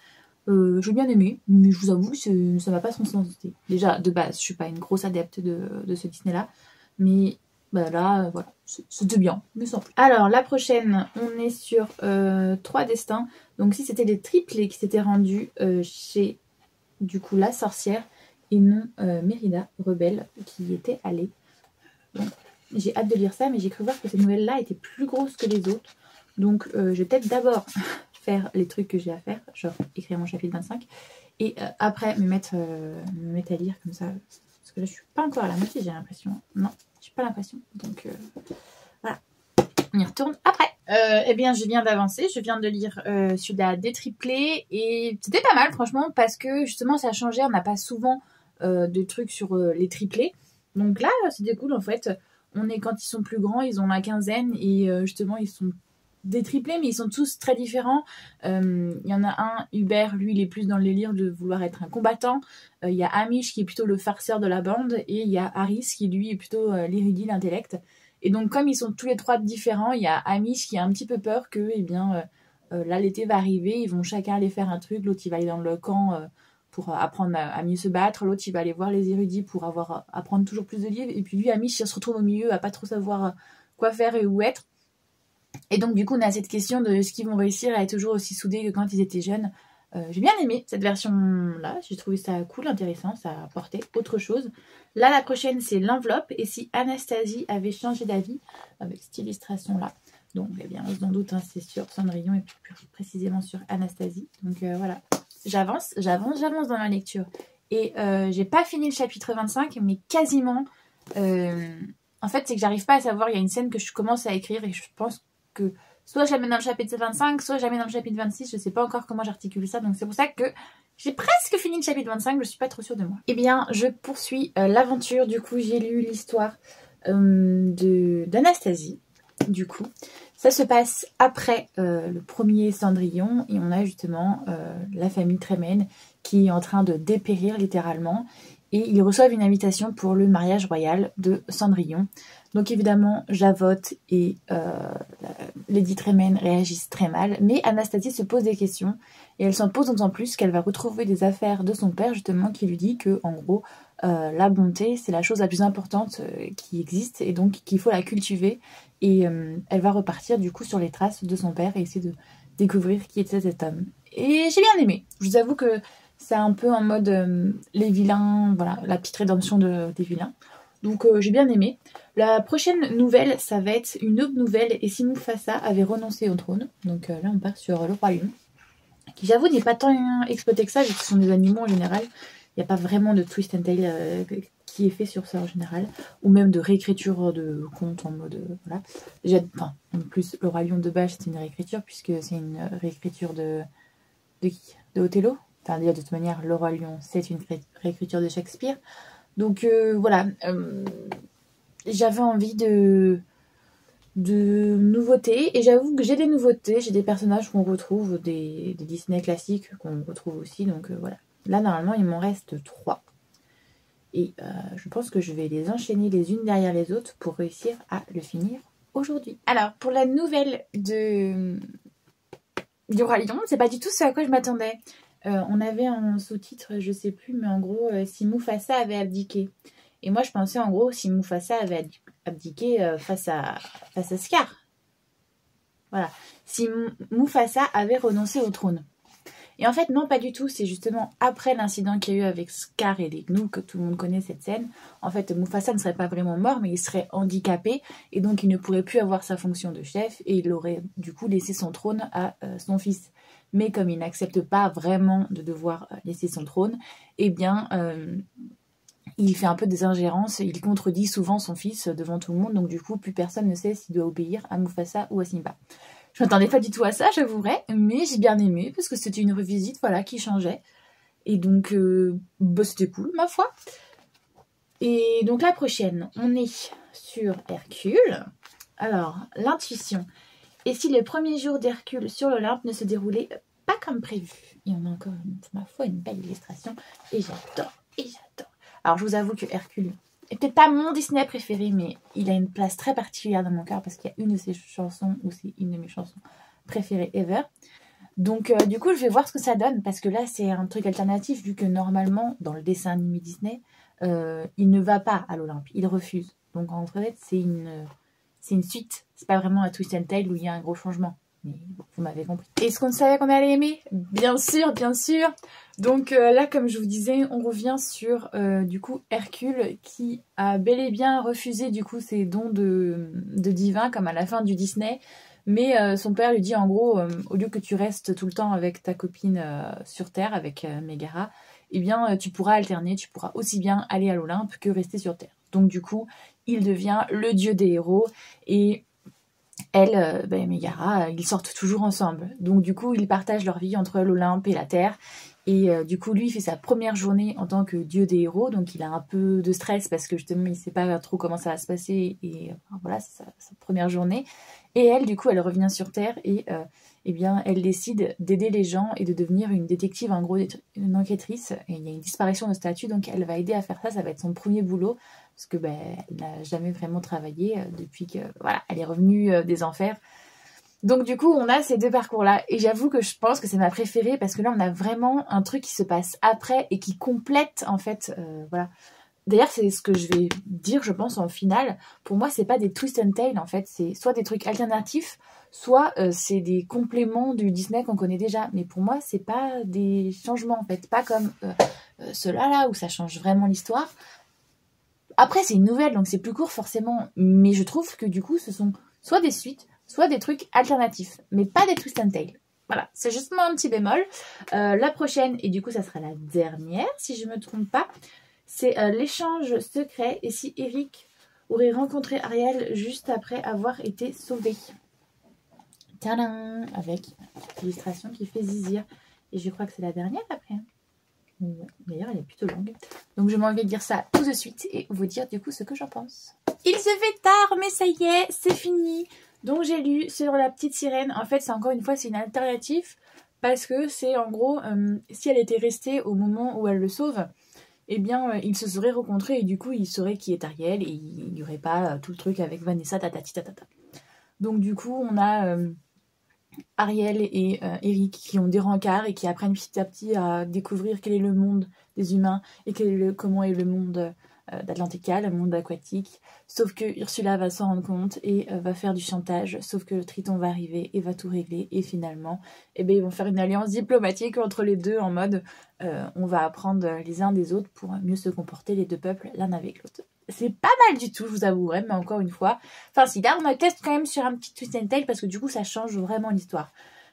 J'ai bien aimé, mais je vous avoue que ça m'a pas transcendé. Déjà, de base, je suis pas une grosse adepte de ce Disney-là, mais bah là, voilà, c'était bien, mais sans plus. Alors, la prochaine, on est sur 3 destins. Donc, si c'était les triplés qui s'étaient rendus chez, du coup, la sorcière, et non Mérida, rebelle, qui était allée. Donc, j'ai hâte de lire ça, mais j'ai cru voir que cette nouvelle-là était plus grosse que les autres. Donc, je vais peut-être d'abord faire les trucs que j'ai à faire, genre écrire mon chapitre 25, et après me mettre à lire comme ça. Parce que là, je suis pas encore à la moitié, j'ai l'impression. Non, je suis pas l'impression. Donc, voilà. On y retourne après. Eh bien, je viens d'avancer. Je viens de lire celui-là des triplés. Et c'était pas mal, franchement, parce que justement, ça a changé. On n'a pas souvent de trucs sur les triplés. Donc là, c'était cool, en fait. On est quand ils sont plus grands, ils ont la quinzaine. Et justement, ils sont des triplés, mais ils sont tous très différents. Il y en a un, Hubert, lui, il est plus dans le délire de vouloir être un combattant. Il y a Amish, qui est plutôt le farceur de la bande. Et il y a Harris, qui lui est plutôt l'érudit, l'intellect. Et donc, comme ils sont tous les 3 différents, il y a Amish qui a un petit peu peur que, eh bien, là, l'été va arriver, ils vont chacun aller faire un truc. L'autre, il va aller dans le camp pour apprendre à mieux se battre. L'autre, il va aller voir les érudits pour apprendre toujours plus de livres. Et puis lui, Amish, il se retrouve au milieu à pas trop savoir quoi faire et où être. Et donc, du coup, on a cette question de est-ce qu'ils vont réussir à être toujours aussi soudés que quand ils étaient jeunes. J'ai bien aimé cette version-là. J'ai trouvé ça cool, intéressant. Ça a apporté autre chose. Là, la prochaine, c'est l'enveloppe. Et si Anastasie avait changé d'avis avec cette illustration-là. Donc, eh bien, on se en doute, hein, c'est sur Cendrillon et plus précisément sur Anastasie. Donc, voilà. J'avance dans ma lecture. Et j'ai pas fini le chapitre 25, mais quasiment. En fait, c'est que j'arrive pas à savoir. Il y a une scène que je commence à écrire et je pense que soit je la mets dans le chapitre 25, soit je la mets dans le chapitre 26. Je sais pas encore comment j'articule ça. Donc c'est pour ça que j'ai presque fini le chapitre 25. Je suis pas trop sûre de moi. Eh bien, je poursuis l'aventure. Du coup, j'ai lu l'histoire d'Anastasie. Du coup, ça se passe après le premier Cendrillon. Et on a justement la famille Tremaine qui est en train de dépérir littéralement. Et ils reçoivent une invitation pour le mariage royal de Cendrillon. Donc évidemment, Javotte et Lady Tremaine réagissent très mal. Mais Anastasie se pose des questions. Et elle s'en pose d'autant plus qu'elle va retrouver des affaires de son père, justement, qui lui dit que, en gros, la bonté, c'est la chose la plus importante qui existe. Et donc qu'il faut la cultiver. Et elle va repartir, du coup, sur les traces de son père et essayer de découvrir qui était cet homme. Et j'ai bien aimé. Je vous avoue que c'est un peu en mode les vilains, voilà, la petite rédemption des vilains. Donc j'ai bien aimé. La prochaine nouvelle, ça va être une autre nouvelle. Et si Mufasa avait renoncé au trône. Donc là, on part sur le royaume. Qui, j'avoue, n'est pas tant exploité que ça, vu que ce sont des animaux en général. Il n'y a pas vraiment de twist and tale qui est fait sur ça en général. Ou même de réécriture de contes en mode... voilà. Déjà, enfin, en plus, le Roi Lion de base, c'est une réécriture, puisque c'est une réécriture de qui? De Othello. Enfin, déjà, de toute manière, le Roi Lion, c'est une réécriture de Shakespeare. Donc, voilà. J'avais envie de nouveautés. Et j'avoue que j'ai des nouveautés. J'ai des personnages qu'on retrouve, des Disney classiques qu'on retrouve aussi. Donc, voilà. Là, normalement, il m'en reste 3. Et je pense que je vais les enchaîner les unes derrière les autres pour réussir à le finir aujourd'hui. Alors, pour la nouvelle du Roi Lion, c'est pas du tout ce à quoi je m'attendais. On avait un sous-titre, je sais plus, mais en gros, si Mufasa avait abdiqué. Et moi, je pensais en gros, si Mufasa avait abdiqué face à Scar. Voilà. Si Mufasa avait renoncé au trône. Et en fait, non, pas du tout. C'est justement après l'incident qu'il y a eu avec Scar et les gnous, que tout le monde connaît cette scène. En fait, Mufasa ne serait pas vraiment mort, mais il serait handicapé. Et donc, il ne pourrait plus avoir sa fonction de chef. Et il aurait du coup laissé son trône à son fils. Mais comme il n'accepte pas vraiment de devoir laisser son trône, eh bien, il fait un peu des ingérences. Il contredit souvent son fils devant tout le monde. Donc, du coup, plus personne ne sait s'il doit obéir à Mufasa ou à Simba. Je m'attendais pas du tout à ça, j'avouerai, mais j'ai bien aimé parce que c'était une revisite, voilà, qui changeait. Et donc, bah, c'était cool, ma foi. Et donc, la prochaine, on est sur Hercule. Alors, l'intuition. Et si les premiers jours d'Hercule sur l'Olympe ne se déroulaient pas comme prévu? Et on a encore, ma foi, une belle illustration. Et j'adore, et j'adore. Alors, je vous avoue que Hercule, est peut-être pas mon Disney préféré, mais il a une place très particulière dans mon cœur parce qu'il y a une de ses chansons, ou c'est une de mes chansons préférées ever. Donc du coup, je vais voir ce que ça donne, parce que là, c'est un truc alternatif, vu que normalement, dans le dessin animé Disney, il ne va pas à l'Olympe, il refuse. Donc en fait, c'est une suite, c'est pas vraiment un Twist and Tale où il y a un gros changement. Mais bon, vous m'avez compris. Est-ce qu'on savait qu'on allait aimer? Bien sûr, bien sûr. Donc là, comme je vous disais, on revient sur du coup Hercule, qui a bel et bien refusé du coup ses dons de divin, comme à la fin du Disney. Mais son père lui dit en gros, au lieu que tu restes tout le temps avec ta copine sur Terre, avec Mégara, eh bien tu pourras alterner, tu pourras aussi bien aller à l'Olympe que rester sur Terre. Donc du coup, il devient le dieu des héros, et elle, Mégara, ils sortent toujours ensemble. Donc du coup, ils partagent leur vie entre l'Olympe et la Terre. Et du coup, lui, il fait sa première journée en tant que dieu des héros. Donc il a un peu de stress parce que justement, il ne sait pas trop comment ça va se passer. Et voilà, c'est sa première journée. Et elle, du coup, elle revient sur Terre et eh bien, elle décide d'aider les gens et de devenir une détective, en gros, une enquêtrice. Et il y a une disparition de statue, donc elle va aider à faire ça. Ça va être son premier boulot. Parce que elle n'a jamais vraiment travaillé depuis que voilà, elle est revenue des enfers. Donc du coup, on a ces deux parcours-là. Et j'avoue que je pense que c'est ma préférée, parce que là, on a vraiment un truc qui se passe après et qui complète, en fait, voilà. D'ailleurs, c'est ce que je vais dire, je pense, en finale. Pour moi, c'est pas des twist and tale, en fait. C'est soit des trucs alternatifs, soit c'est des compléments du Disney qu'on connaît déjà. Mais pour moi, c'est pas des changements, en fait. Pas comme ceux-là, là, où ça change vraiment l'histoire. Après, c'est une nouvelle, donc c'est plus court forcément. Mais je trouve que du coup, ce sont soit des suites, soit des trucs alternatifs. Mais pas des twist and tale. Voilà, c'est justement un petit bémol. La prochaine, et du coup, ça sera la dernière, si je ne me trompe pas, c'est l'échange secret. Et si Eric aurait rencontré Ariel juste après avoir été sauvé. Tadam! Avec l'illustration qui fait zizir. Et je crois que c'est la dernière après. D'ailleurs, elle est plutôt longue. Donc, je m'en vais dire ça tout de suite et vous dire du coup ce que j'en pense. Il se fait tard, mais ça y est, c'est fini. Donc, j'ai lu sur la petite sirène. En fait, c'est encore une fois, c'est une alternative. Parce que c'est en gros, si elle était restée au moment où elle le sauve, eh bien, ils se seraient rencontrés et du coup, ils sauraient qui est Ariel et il n'y aurait pas tout le truc avec Vanessa, tatati, tatata. Donc, du coup, on a Ariel et Eric qui ont des rencarts et qui apprennent petit à petit à découvrir quel est le monde des humains et comment est le monde d'Atlantica, le monde aquatique. Sauf que Ursula va s'en rendre compte et va faire du chantage. Sauf que le Triton va arriver et va tout régler. Et finalement, eh bien, ils vont faire une alliance diplomatique entre les deux en mode on va apprendre les uns des autres pour mieux se comporter les deux peuples l'un avec l'autre. C'est pas mal du tout, je vous avouerai, mais encore une fois. Enfin, si là, on a teste quand même sur un petit twist and tale parce que du coup, ça change vraiment l'histoire.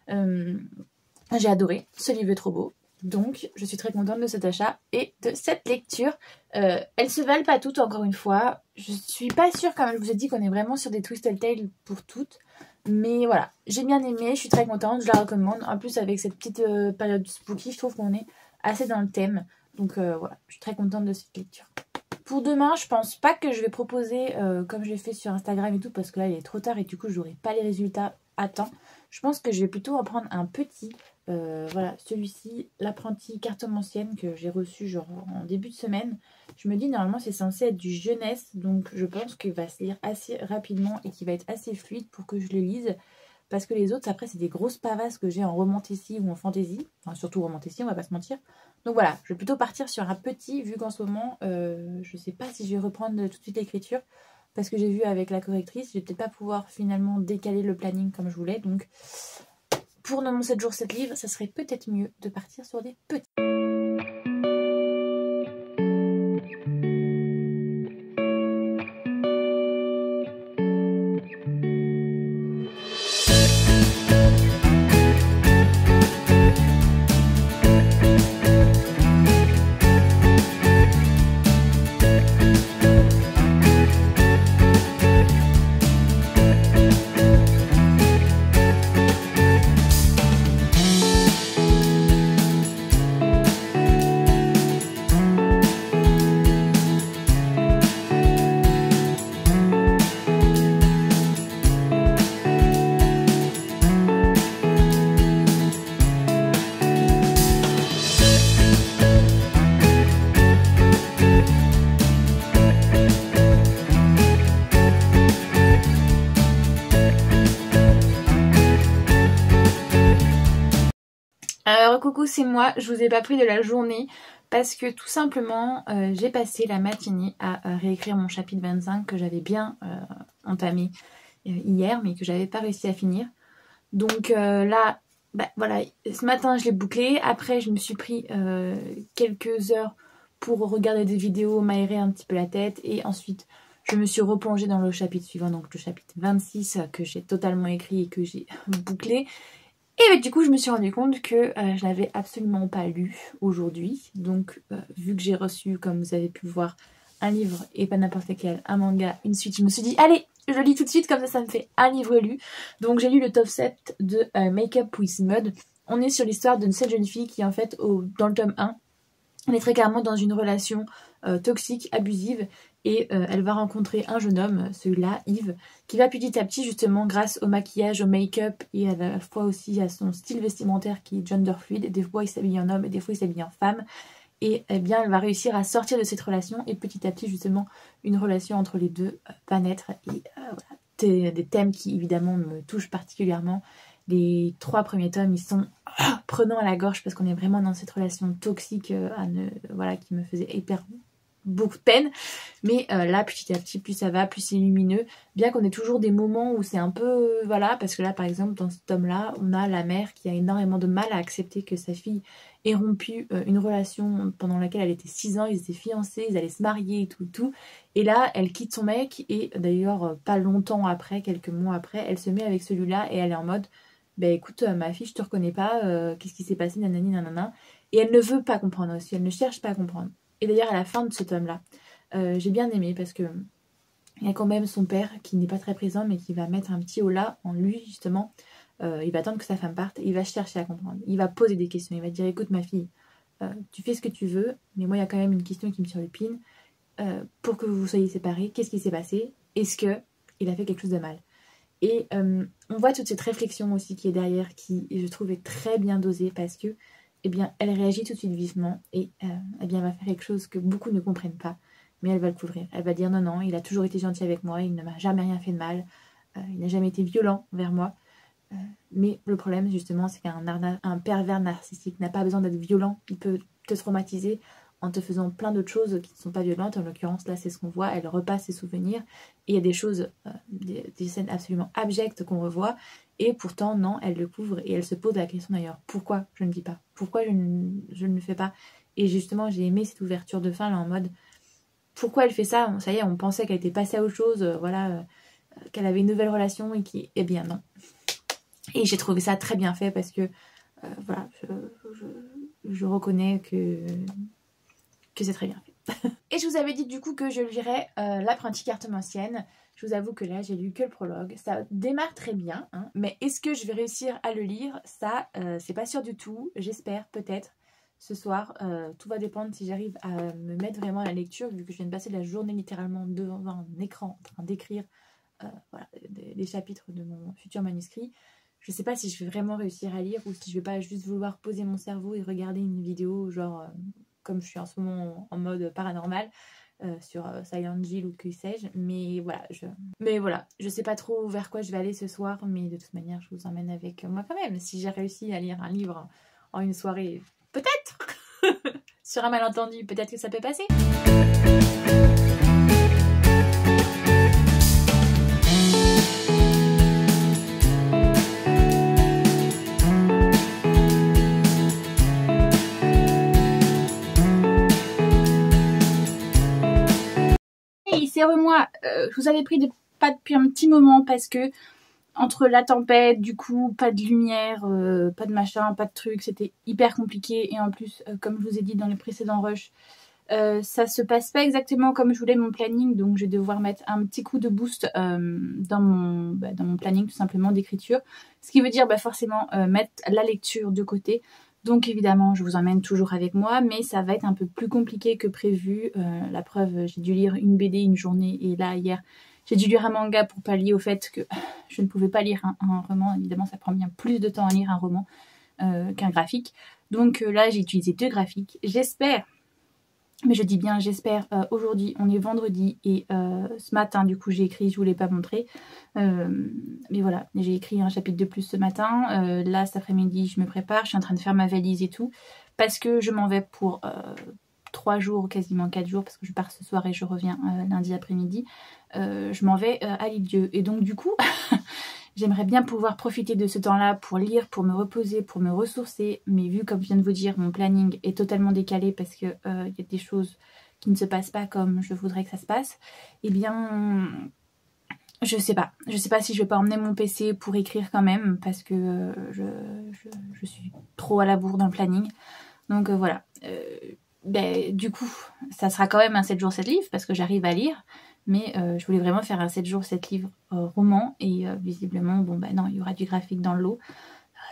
J'ai adoré, ce livre est trop beau. Donc, je suis très contente de cet achat et de cette lecture. Elles se valent pas toutes, encore une fois. Je suis pas sûre, comme je vous ai dit, qu'on est vraiment sur des twist and tale pour toutes. Mais voilà, j'ai bien aimé, je suis très contente, je la recommande. En plus, avec cette petite période spooky, je trouve qu'on est assez dans le thème. Donc voilà, je suis très contente de cette lecture. Pour demain, je pense pas que je vais proposer comme je l'ai fait sur Instagram et tout, parce que là, il est trop tard et du coup, j'aurai pas les résultats à temps. Je pense que je vais plutôt en prendre un petit. Voilà, celui-ci, l'apprenti cartomancienne que j'ai reçu genre en début de semaine. Je me dis, normalement, c'est censé être du jeunesse, donc je pense qu'il va se lire assez rapidement et qu'il va être assez fluide pour que je le lise. Parce que les autres, après, c'est des grosses pavasses que j'ai en romantasy ou en fantasy. Enfin, surtout romantasy, on va pas se mentir. Donc voilà, je vais plutôt partir sur un petit, vu qu'en ce moment, je sais pas si je vais reprendre tout de suite l'écriture. Parce que j'ai vu avec la correctrice, je vais peut-être pas pouvoir finalement décaler le planning comme je voulais. Donc, pour mon 7 jours 7 livres, ça serait peut-être mieux de partir sur des petits. Alors coucou, c'est moi, je vous ai pas pris de la journée parce que tout simplement j'ai passé la matinée à réécrire mon chapitre 25 que j'avais bien entamé hier mais que j'avais pas réussi à finir. Donc là, bah, voilà, ce matin je l'ai bouclé, après je me suis pris quelques heures pour regarder des vidéos, m'aérer un petit peu la tête et ensuite je me suis replongée dans le chapitre suivant, donc le chapitre 26 que j'ai totalement écrit et que j'ai bouclé. Et du coup, je me suis rendu compte que je n'avais absolument pas lu aujourd'hui. Donc, vu que j'ai reçu, comme vous avez pu le voir, un livre et pas n'importe lequel, un manga, une suite, je me suis dit, allez, je lis tout de suite, comme ça me fait un livre lu. Donc, j'ai lu le top 7 de Make Up with Mud. On est sur l'histoire d'une seule jeune fille qui, en fait, dans le tome 1, elle est très clairement dans une relation toxique, abusive, et elle va rencontrer un jeune homme, celui-là, Yves, qui va petit à petit, justement, grâce au maquillage, au make-up, et à la fois aussi à son style vestimentaire qui est genderfluid, des fois il s'habille en homme et des fois il s'habille en femme, et eh bien elle va réussir à sortir de cette relation, et petit à petit, justement, une relation entre les deux va naître, et voilà, des thèmes qui, évidemment, me touchent particulièrement. Les 3 premiers tomes, ils sont prenants à la gorge parce qu'on est vraiment dans cette relation toxique voilà, qui me faisait hyper beaucoup de peine. Mais là, petit à petit, plus ça va, plus c'est lumineux. Bien qu'on ait toujours des moments où c'est un peu... voilà, parce que là, par exemple, dans ce tome-là, on a la mère qui a énormément de mal à accepter que sa fille ait rompu une relation pendant laquelle elle était 6 ans, ils étaient fiancés, ils allaient se marier et tout. Et là, elle quitte son mec et d'ailleurs, pas longtemps après, quelques mois après, elle se met avec celui-là et elle est en mode... bah écoute, ma fille, je te reconnais pas, qu'est-ce qui s'est passé, nanani, nanana. Et elle ne veut pas comprendre aussi, elle ne cherche pas à comprendre. Et d'ailleurs, à la fin de ce tome-là, j'ai bien aimé parce que il y a quand même son père qui n'est pas très présent, mais qui va mettre un petit holà en lui, justement. Il va attendre que sa femme parte, et il va chercher à comprendre. Il va poser des questions, il va dire, écoute ma fille, tu fais ce que tu veux, mais moi, il y a quand même une question qui me surlupine. Pour que vous soyez séparés, qu'est-ce qui s'est passé? Est-ce qu'il a fait quelque chose de mal? Et on voit toute cette réflexion aussi qui est derrière, qui je trouve est très bien dosée parce que, eh bien, elle réagit tout de suite vivement et eh bien, elle va faire quelque chose que beaucoup ne comprennent pas, mais elle va le couvrir. Elle va dire non, non, il a toujours été gentil avec moi, il ne m'a jamais rien fait de mal, il n'a jamais été violent vers moi. Mais le problème, justement, c'est qu'un pervers narcissique n'a pas besoin d'être violent, il peut te traumatiser en te faisant plein d'autres choses qui ne sont pas violentes. En l'occurrence, là, c'est ce qu'on voit. Elle repasse ses souvenirs. Et il y a des choses, des scènes absolument abjectes qu'on revoit. Et pourtant, non, elle le couvre. Et elle se pose la question d'ailleurs, pourquoi je ne dis pas? Pourquoi je ne le fais pas? Et justement, j'ai aimé cette ouverture de fin, là, en mode, pourquoi elle fait ça? Ça y est, on pensait qu'elle était passée à autre chose, voilà, qu'elle avait une nouvelle relation et qui... Eh bien, non. Et j'ai trouvé ça très bien fait parce que, voilà, je reconnais que c'est très bien fait. Et je vous avais dit du coup que je lirais L'apprentie cartomancienne. Je vous avoue que là j'ai lu que le prologue. Ça démarre très bien, hein, mais est-ce que je vais réussir à le lire? Ça, c'est pas sûr du tout. J'espère peut-être ce soir. Tout va dépendre si j'arrive à me mettre vraiment à la lecture, vu que je viens de passer la journée littéralement devant un écran en train d'écrire voilà, des chapitres de mon futur manuscrit. Je sais pas si je vais vraiment réussir à lire ou si je vais pas juste vouloir poser mon cerveau et regarder une vidéo genre... comme je suis en ce moment en mode paranormal sur Silent Hill ou que sais-je, mais voilà, je sais pas trop vers quoi je vais aller ce soir, mais de toute manière je vous emmène avec moi quand même. Si j'ai réussi à lire un livre en une soirée, peut-être sur un malentendu, peut-être que ça peut passer. Moi, je vous avais pris pas depuis un petit moment parce que entre la tempête, du coup, pas de lumière, pas de machin, pas de truc, c'était hyper compliqué. Et en plus, comme je vous ai dit dans les précédents rushs, ça se passe pas exactement comme je voulais mon planning, donc je vais devoir mettre un petit coup de boost dans mon planning tout simplement d'écriture. Ce qui veut dire forcément mettre la lecture de côté. Donc évidemment, je vous emmène toujours avec moi, mais ça va être un peu plus compliqué que prévu. La preuve, j'ai dû lire une BD une journée, et là, hier, j'ai dû lire un manga pour pallier au fait que je ne pouvais pas lire un roman. Évidemment, ça prend bien plus de temps à lire un roman qu'un graphique. Donc là, j'ai utilisé 2 graphiques. J'espère Mais je dis bien j'espère. Aujourd'hui on est vendredi et ce matin du coup j'ai écrit, je vous l'ai pas montré. Mais voilà, j'ai écrit un chapitre de plus ce matin. Là cet après-midi je me prépare, je suis en train de faire ma valise et tout. Parce que je m'en vais pour 3 jours, quasiment 4 jours, parce que je pars ce soir et je reviens lundi après-midi. Je m'en vais à l'île-Dieu. Et donc du coup... J'aimerais bien pouvoir profiter de ce temps-là pour lire, pour me reposer, pour me ressourcer. Mais vu, comme je viens de vous dire, mon planning est totalement décalé parce qu'il y a des choses qui ne se passent pas comme je voudrais que ça se passe, eh bien, je sais pas. Je sais pas si je vais pas emmener mon PC pour écrire quand même parce que je suis trop à la bourre dans le planning. Donc voilà. Du coup, ça sera quand même un 7 jours 7 livres parce que j'arrive à lire. Mais je voulais vraiment faire un 7 jours 7 livres roman. Et visiblement, bon bah non, il y aura du graphique dans le lot.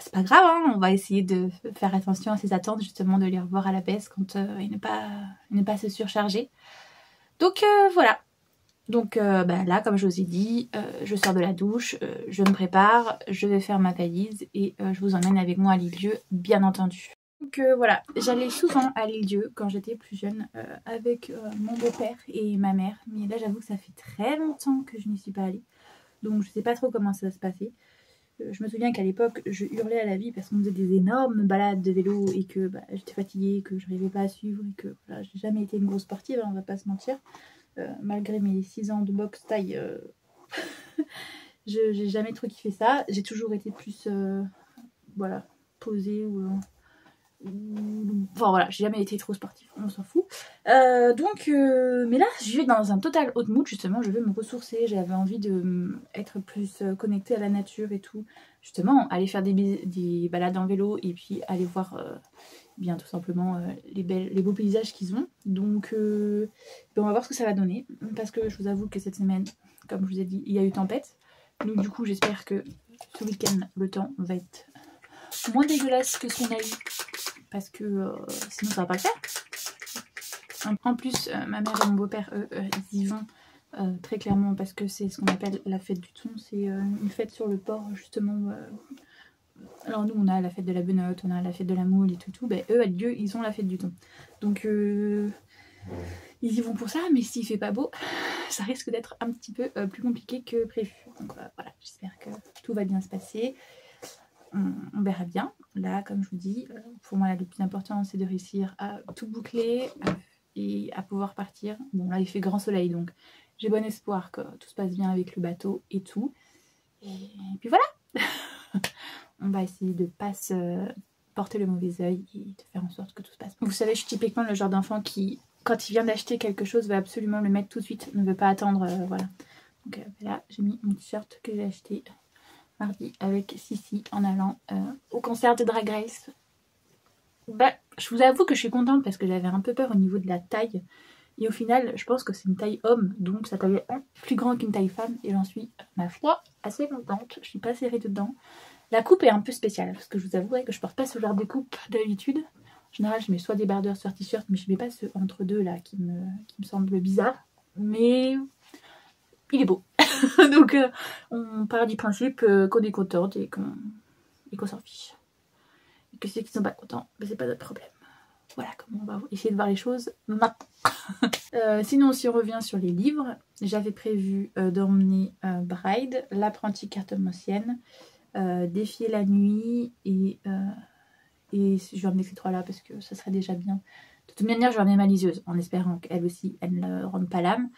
C'est pas grave, hein, on va essayer de faire attention à ses attentes, justement de les revoir à la baisse quand et ne pas se surcharger. Donc voilà. Donc là, comme je vous ai dit, je sors de la douche, je me prépare, je vais faire ma valise et je vous emmène avec moi à l'île-Dieu, bien entendu. Donc voilà, j'allais souvent à l'île-Dieu quand j'étais plus jeune avec mon beau-père et ma mère. Mais là j'avoue que ça fait très longtemps que je n'y suis pas allée. Donc je sais pas trop comment ça va se passer. Je me souviens qu'à l'époque je hurlais à la vie parce qu'on faisait des énormes balades de vélo et que j'étais fatiguée, que je n'arrivais pas à suivre et que voilà, j'ai jamais été une grosse sportive, hein, on va pas se mentir. Malgré mes 6 ans de boxe taille, j'ai jamais trop kiffé ça. J'ai toujours été plus voilà, posée ou... Enfin voilà, j'ai jamais été trop sportive, on s'en fout. Mais là, je vais dans un total autre mood, justement, je veux me ressourcer, j'avais envie de être plus connectée à la nature et tout. Justement, aller faire des balades en vélo et puis aller voir bien tout simplement les beaux paysages qu'ils ont. Donc on va voir ce que ça va donner, parce que je vous avoue que cette semaine, comme je vous ai dit, il y a eu tempête. Donc du coup, j'espère que ce week-end, le temps va être moins dégueulasse que ce qu'on a eu. Parce que sinon ça va pas le faire. En plus, ma mère et mon beau-père, eux, ils y vont très clairement parce que c'est ce qu'on appelle la fête du thon. C'est une fête sur le port, justement. Alors nous, on a la fête de la benotte, on a la fête de la moule et tout. Ben, eux, à Dieu, ils ont la fête du thon. Donc, ils y vont pour ça, mais s'il fait pas beau, ça risque d'être un petit peu plus compliqué que prévu. Donc voilà, j'espère que tout va bien se passer. On verra bien. Là, comme je vous dis, pour moi, le plus important, c'est de réussir à tout boucler et à pouvoir partir. Bon, là, il fait grand soleil, donc j'ai bon espoir que tout se passe bien avec le bateau et tout. Et puis voilà. On va essayer de ne pas se porter le mauvais oeil et de faire en sorte que tout se passe. Vous savez, je suis typiquement le genre d'enfant qui, quand il vient d'acheter quelque chose, va absolument le mettre tout de suite. Ne veut pas attendre, voilà. Donc là, j'ai mis mon t-shirt que j'ai acheté mardi avec Sissi en allant au concert de Drag Race. Je vous avoue que je suis contente parce que j'avais un peu peur au niveau de la taille. Et au final, je pense que c'est une taille homme, donc ça taille plus grand qu'une taille femme. Et j'en suis, ma foi, assez contente. Je suis pas serrée dedans. La coupe est un peu spéciale parce que je vous avouerai que je porte pas ce genre de coupe d'habitude. En général, je mets soit des bardeurs, soit t-shirt, mais je mets pas ce entre-deux là qui me semble bizarre. Mais il est beau. Donc on part du principe qu'on est contente et qu'on s'en fiche. Et que ceux qui sont pas contents, ben, c'est pas notre problème. Voilà comment on va essayer de voir les choses maintenant. Sinon, si on revient sur les livres, j'avais prévu d'emmener Bride, l'apprentie cartomancienne, Défier la nuit et je vais emmener ces trois là parce que ça serait déjà bien. De toute manière, je vais emmener ma liseuse en espérant qu'elle aussi, elle ne rende pas l'âme.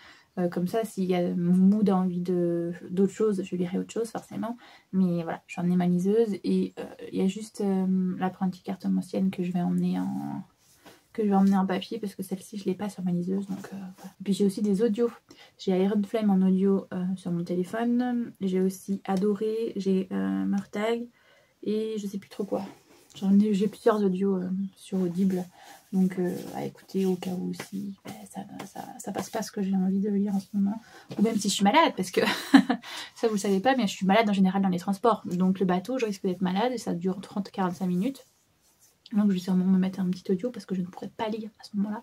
Comme ça, s'il y a mon mood a envie d'autre chose, je lirai autre chose forcément. Mais voilà, je vais emmener ma liseuse et il y a juste l'apprentie cartomancienne que je vais emmener en papier parce que celle-ci je l'ai pas sur ma liseuse. Donc voilà. Et puis j'ai aussi des audios. J'ai Iron Flame en audio sur mon téléphone. J'ai aussi Adoré, j'ai Murtag et je sais plus trop quoi. J'ai plusieurs audios sur Audible, donc à écouter au cas où si ça passe pas ce que j'ai envie de lire en ce moment, ou même si je suis malade, parce que ça vous le savez pas, mais je suis malade en général dans les transports, donc le bateau je risque d'être malade et ça dure 30-45 minutes, donc je vais sûrement me mettre un petit audio parce que je ne pourrais pas lire à ce moment-là.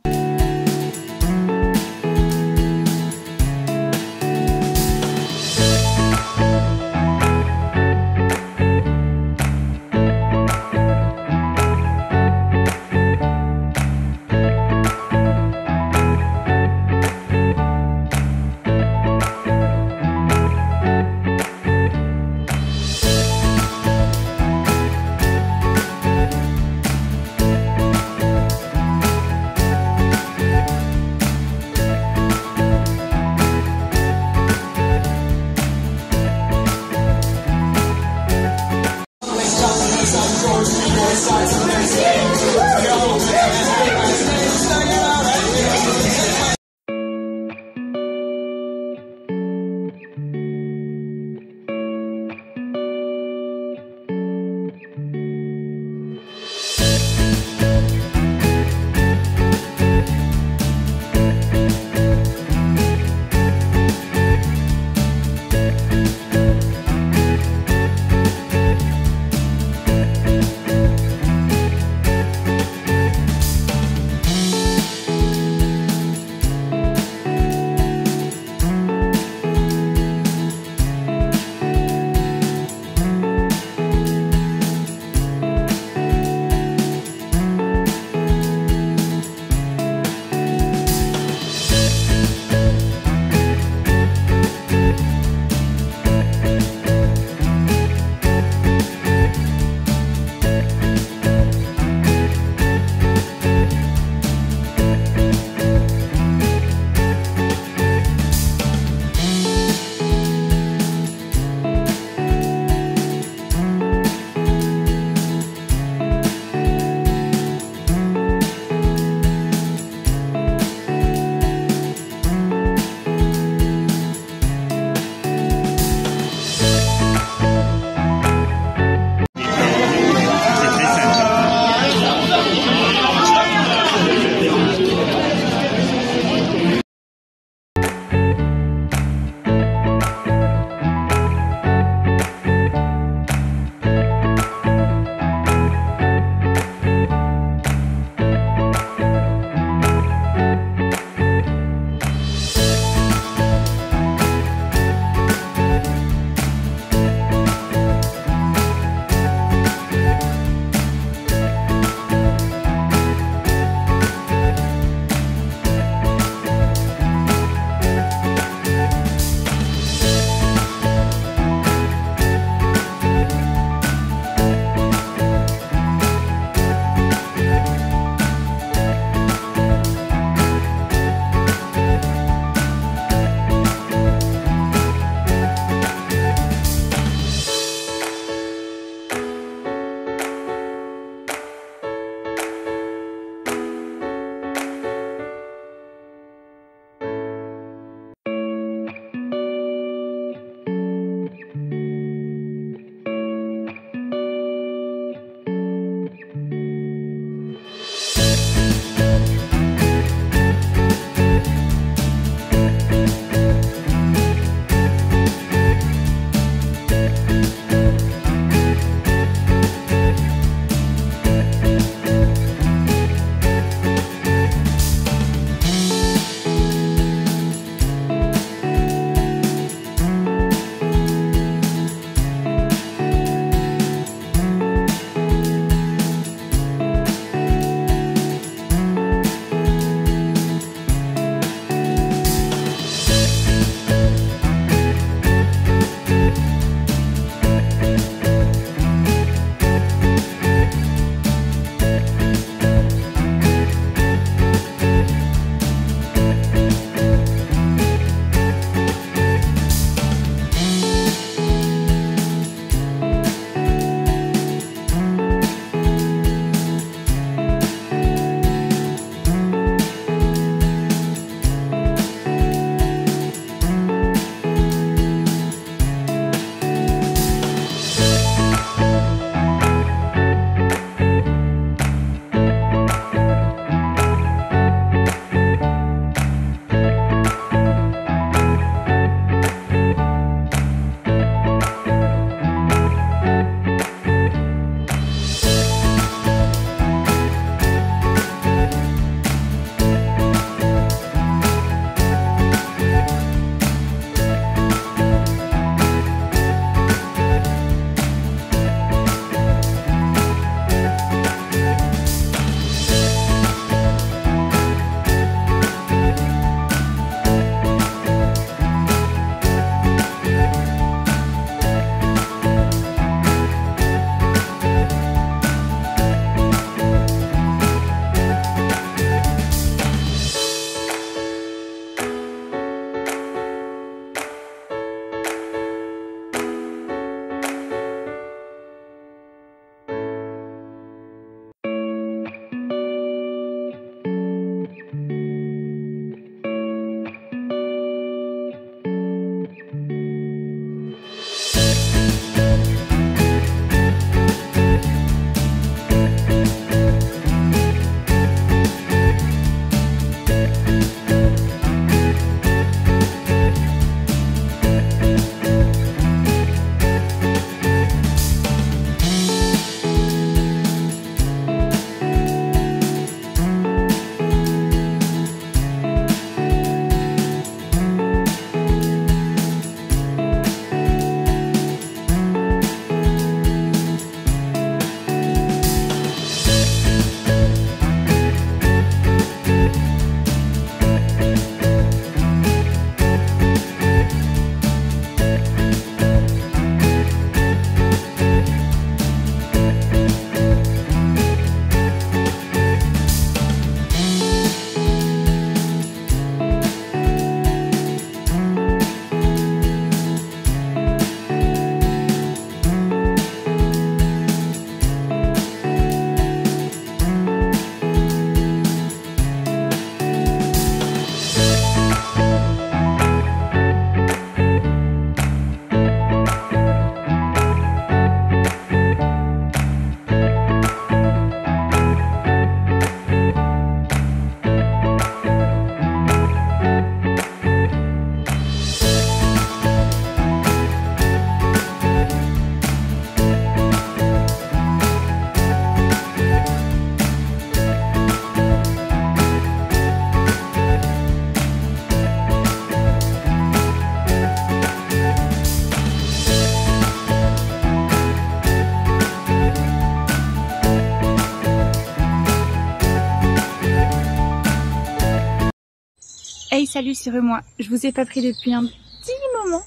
salut, c'est moi. Je vous ai pas pris depuis un petit moment.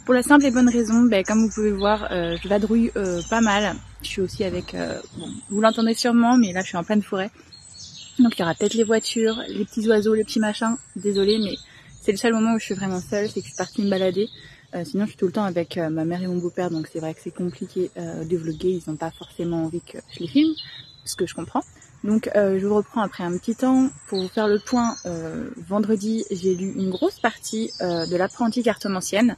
Pour la simple et bonne raison, comme vous pouvez le voir, je vadrouille pas mal. Je suis aussi avec, bon, vous l'entendez sûrement, mais là je suis en pleine forêt. Donc il y aura peut-être les voitures, les petits oiseaux, les petits machins. Désolée, mais c'est le seul moment où je suis vraiment seule, c'est que je suis partie me balader. Sinon je suis tout le temps avec ma mère et mon beau-père, donc c'est vrai que c'est compliqué de vlogger. Ils n'ont pas forcément envie que je les filme, ce que je comprends. Donc je vous reprends après un petit temps pour vous faire le point. Vendredi, j'ai lu une grosse partie de l'apprenti cartomancienne.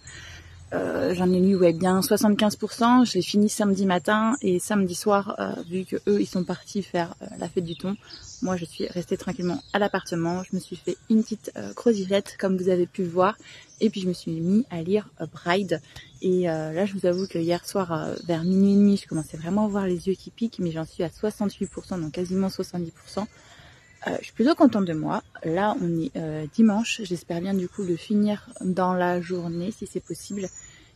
J'en ai lu bien 75%. Je l'ai fini samedi matin et samedi soir, vu que eux ils sont partis faire la fête du thon, moi je suis restée tranquillement à l'appartement. Je me suis fait une petite crozillette comme vous avez pu le voir, et puis je me suis mis à lire Bride. Et là je vous avoue que hier soir vers minuit et demi, je commençais vraiment à voir les yeux qui piquent, mais j'en suis à 68%, donc quasiment 70%. Je suis plutôt contente de moi. Là on est dimanche, j'espère bien du coup le finir dans la journée si c'est possible.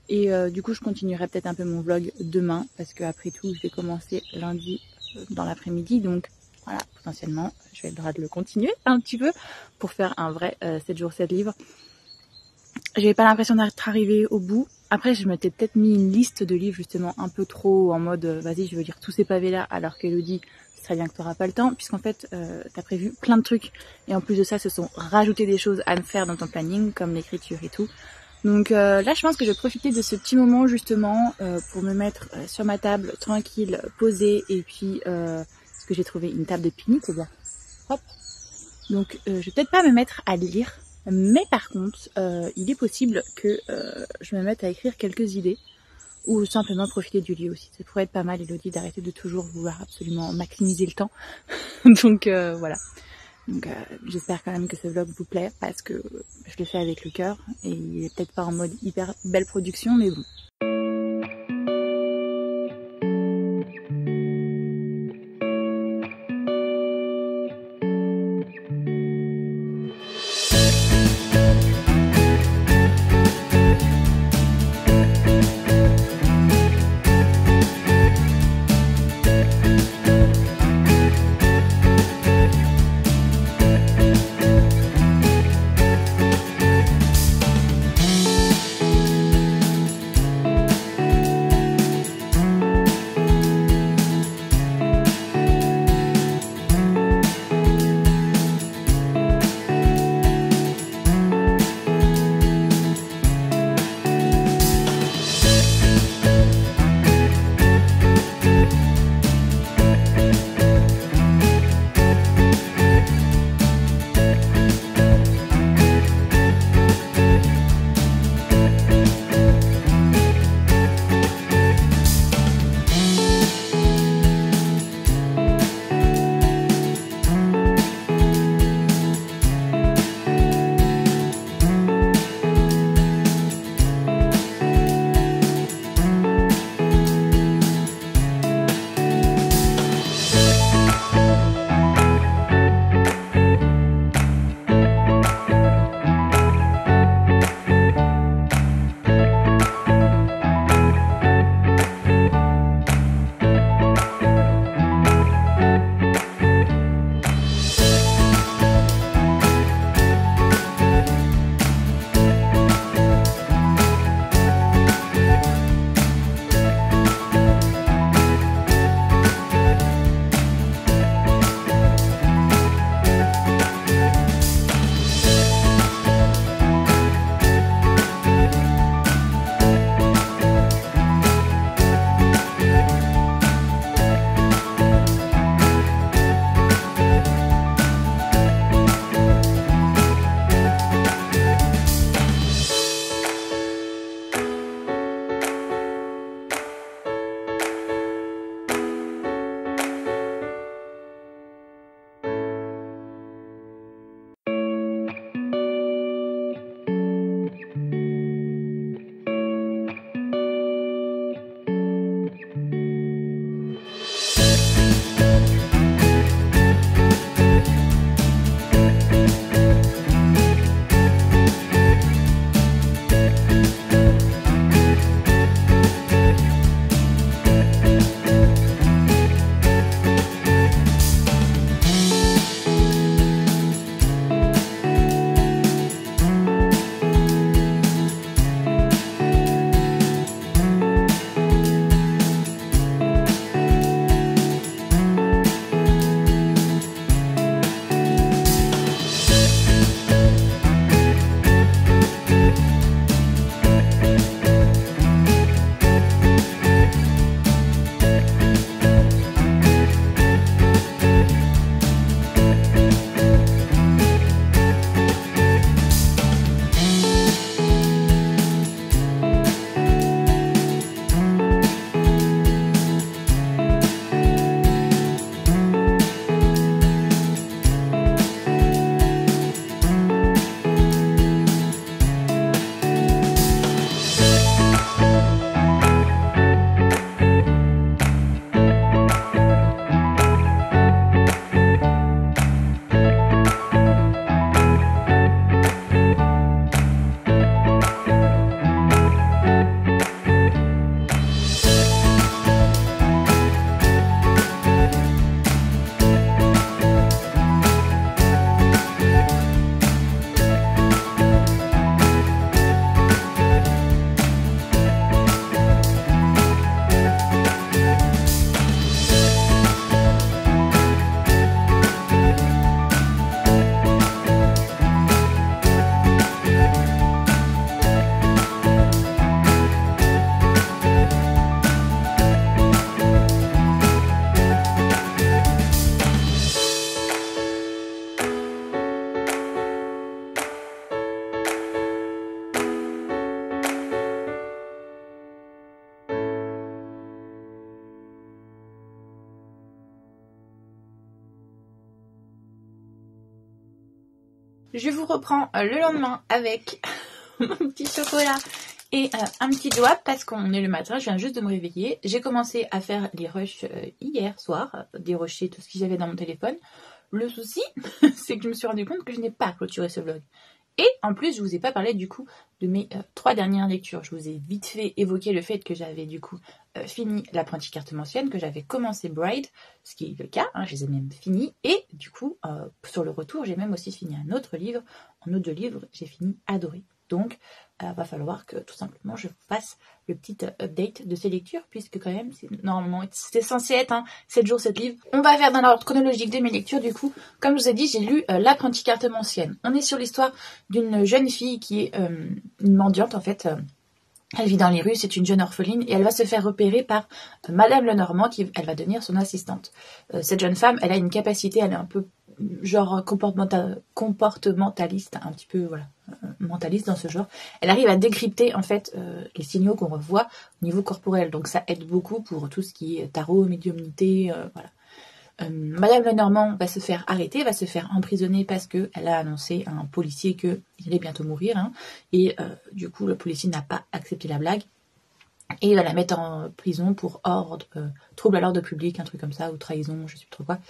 Et du coup je continuerai peut-être un peu mon vlog demain, parce que après tout je vais commencer lundi dans l'après-midi, donc voilà, potentiellement je vais le droit de le continuer un petit peu pour faire un vrai 7 jours 7 livres. J'avais pas l'impression d'être arrivée au bout. Après je m'étais peut-être mis une liste de livres justement un peu trop en mode vas-y je veux lire tous ces pavés là, alors qu'Elodie c'est très bien que tu n'auras pas le temps, puisqu'en fait t'as prévu plein de trucs, et en plus de ça se sont rajoutés des choses à me faire dans ton planning comme l'écriture et tout. Donc là je pense que je vais profiter de ce petit moment justement pour me mettre sur ma table tranquille, posée, et puis parce que j'ai trouvé une table de pique-nique, c'est bien. Hop. Donc je vais peut-être pas me mettre à lire, mais par contre il est possible que je me mette à écrire quelques idées, ou simplement profiter du lieu aussi. Ça pourrait être pas mal, Elodie, d'arrêter de toujours vouloir absolument maximiser le temps. Donc voilà. Donc j'espère quand même que ce vlog vous plaît, parce que je le fais avec le cœur, et il est peut-être pas en mode hyper belle production, mais bon. Je vous reprends le lendemain avec mon petit chocolat et un petit doigt parce qu'on est le matin, je viens juste de me réveiller. J'ai commencé à faire les rushs hier soir, dérocher tout ce que j'avais dans mon téléphone. Le souci, c'est que je me suis rendu compte que je n'ai pas clôturé ce vlog. Et en plus, je vous ai pas parlé du coup de mes 3 dernières lectures. Je vous ai vite fait évoquer le fait que j'avais du coup fini L'Apprenti Cartomancienne, que j'avais commencé Bride, ce qui est le cas, hein, je les ai même finis. Et du coup, sur le retour, j'ai même aussi fini un autre livre. En autre livre, j'ai fini Adoré. Donc, va falloir que tout simplement je vous fasse le petit update de ces lectures, puisque quand même, normalement, c'était censé être 7 jours, 7 livres. On va faire dans l'ordre chronologique de mes lectures, du coup. Comme je vous ai dit, j'ai lu L'Apprenti Cartomancienne. On est sur l'histoire d'une jeune fille qui est une mendiante, en fait. Elle vit dans les rues, c'est une jeune orpheline, et elle va se faire repérer par Madame Lenormand, elle va devenir son assistante. Cette jeune femme, elle a une capacité, elle est un peu genre comportementaliste, un petit peu voilà, mentaliste dans ce genre. Elle arrive à décrypter en fait les signaux qu'on revoit au niveau corporel, donc ça aide beaucoup pour tout ce qui est tarot, médiumnité, voilà. Madame Lenormand va se faire arrêter, va se faire emprisonner parce qu'elle a annoncé à un policier qu'il allait bientôt mourir, hein, et du coup le policier n'a pas accepté la blague. Et il va la mettre en prison pour trouble à l'ordre public, un truc comme ça, ou trahison, je sais plus trop quoi.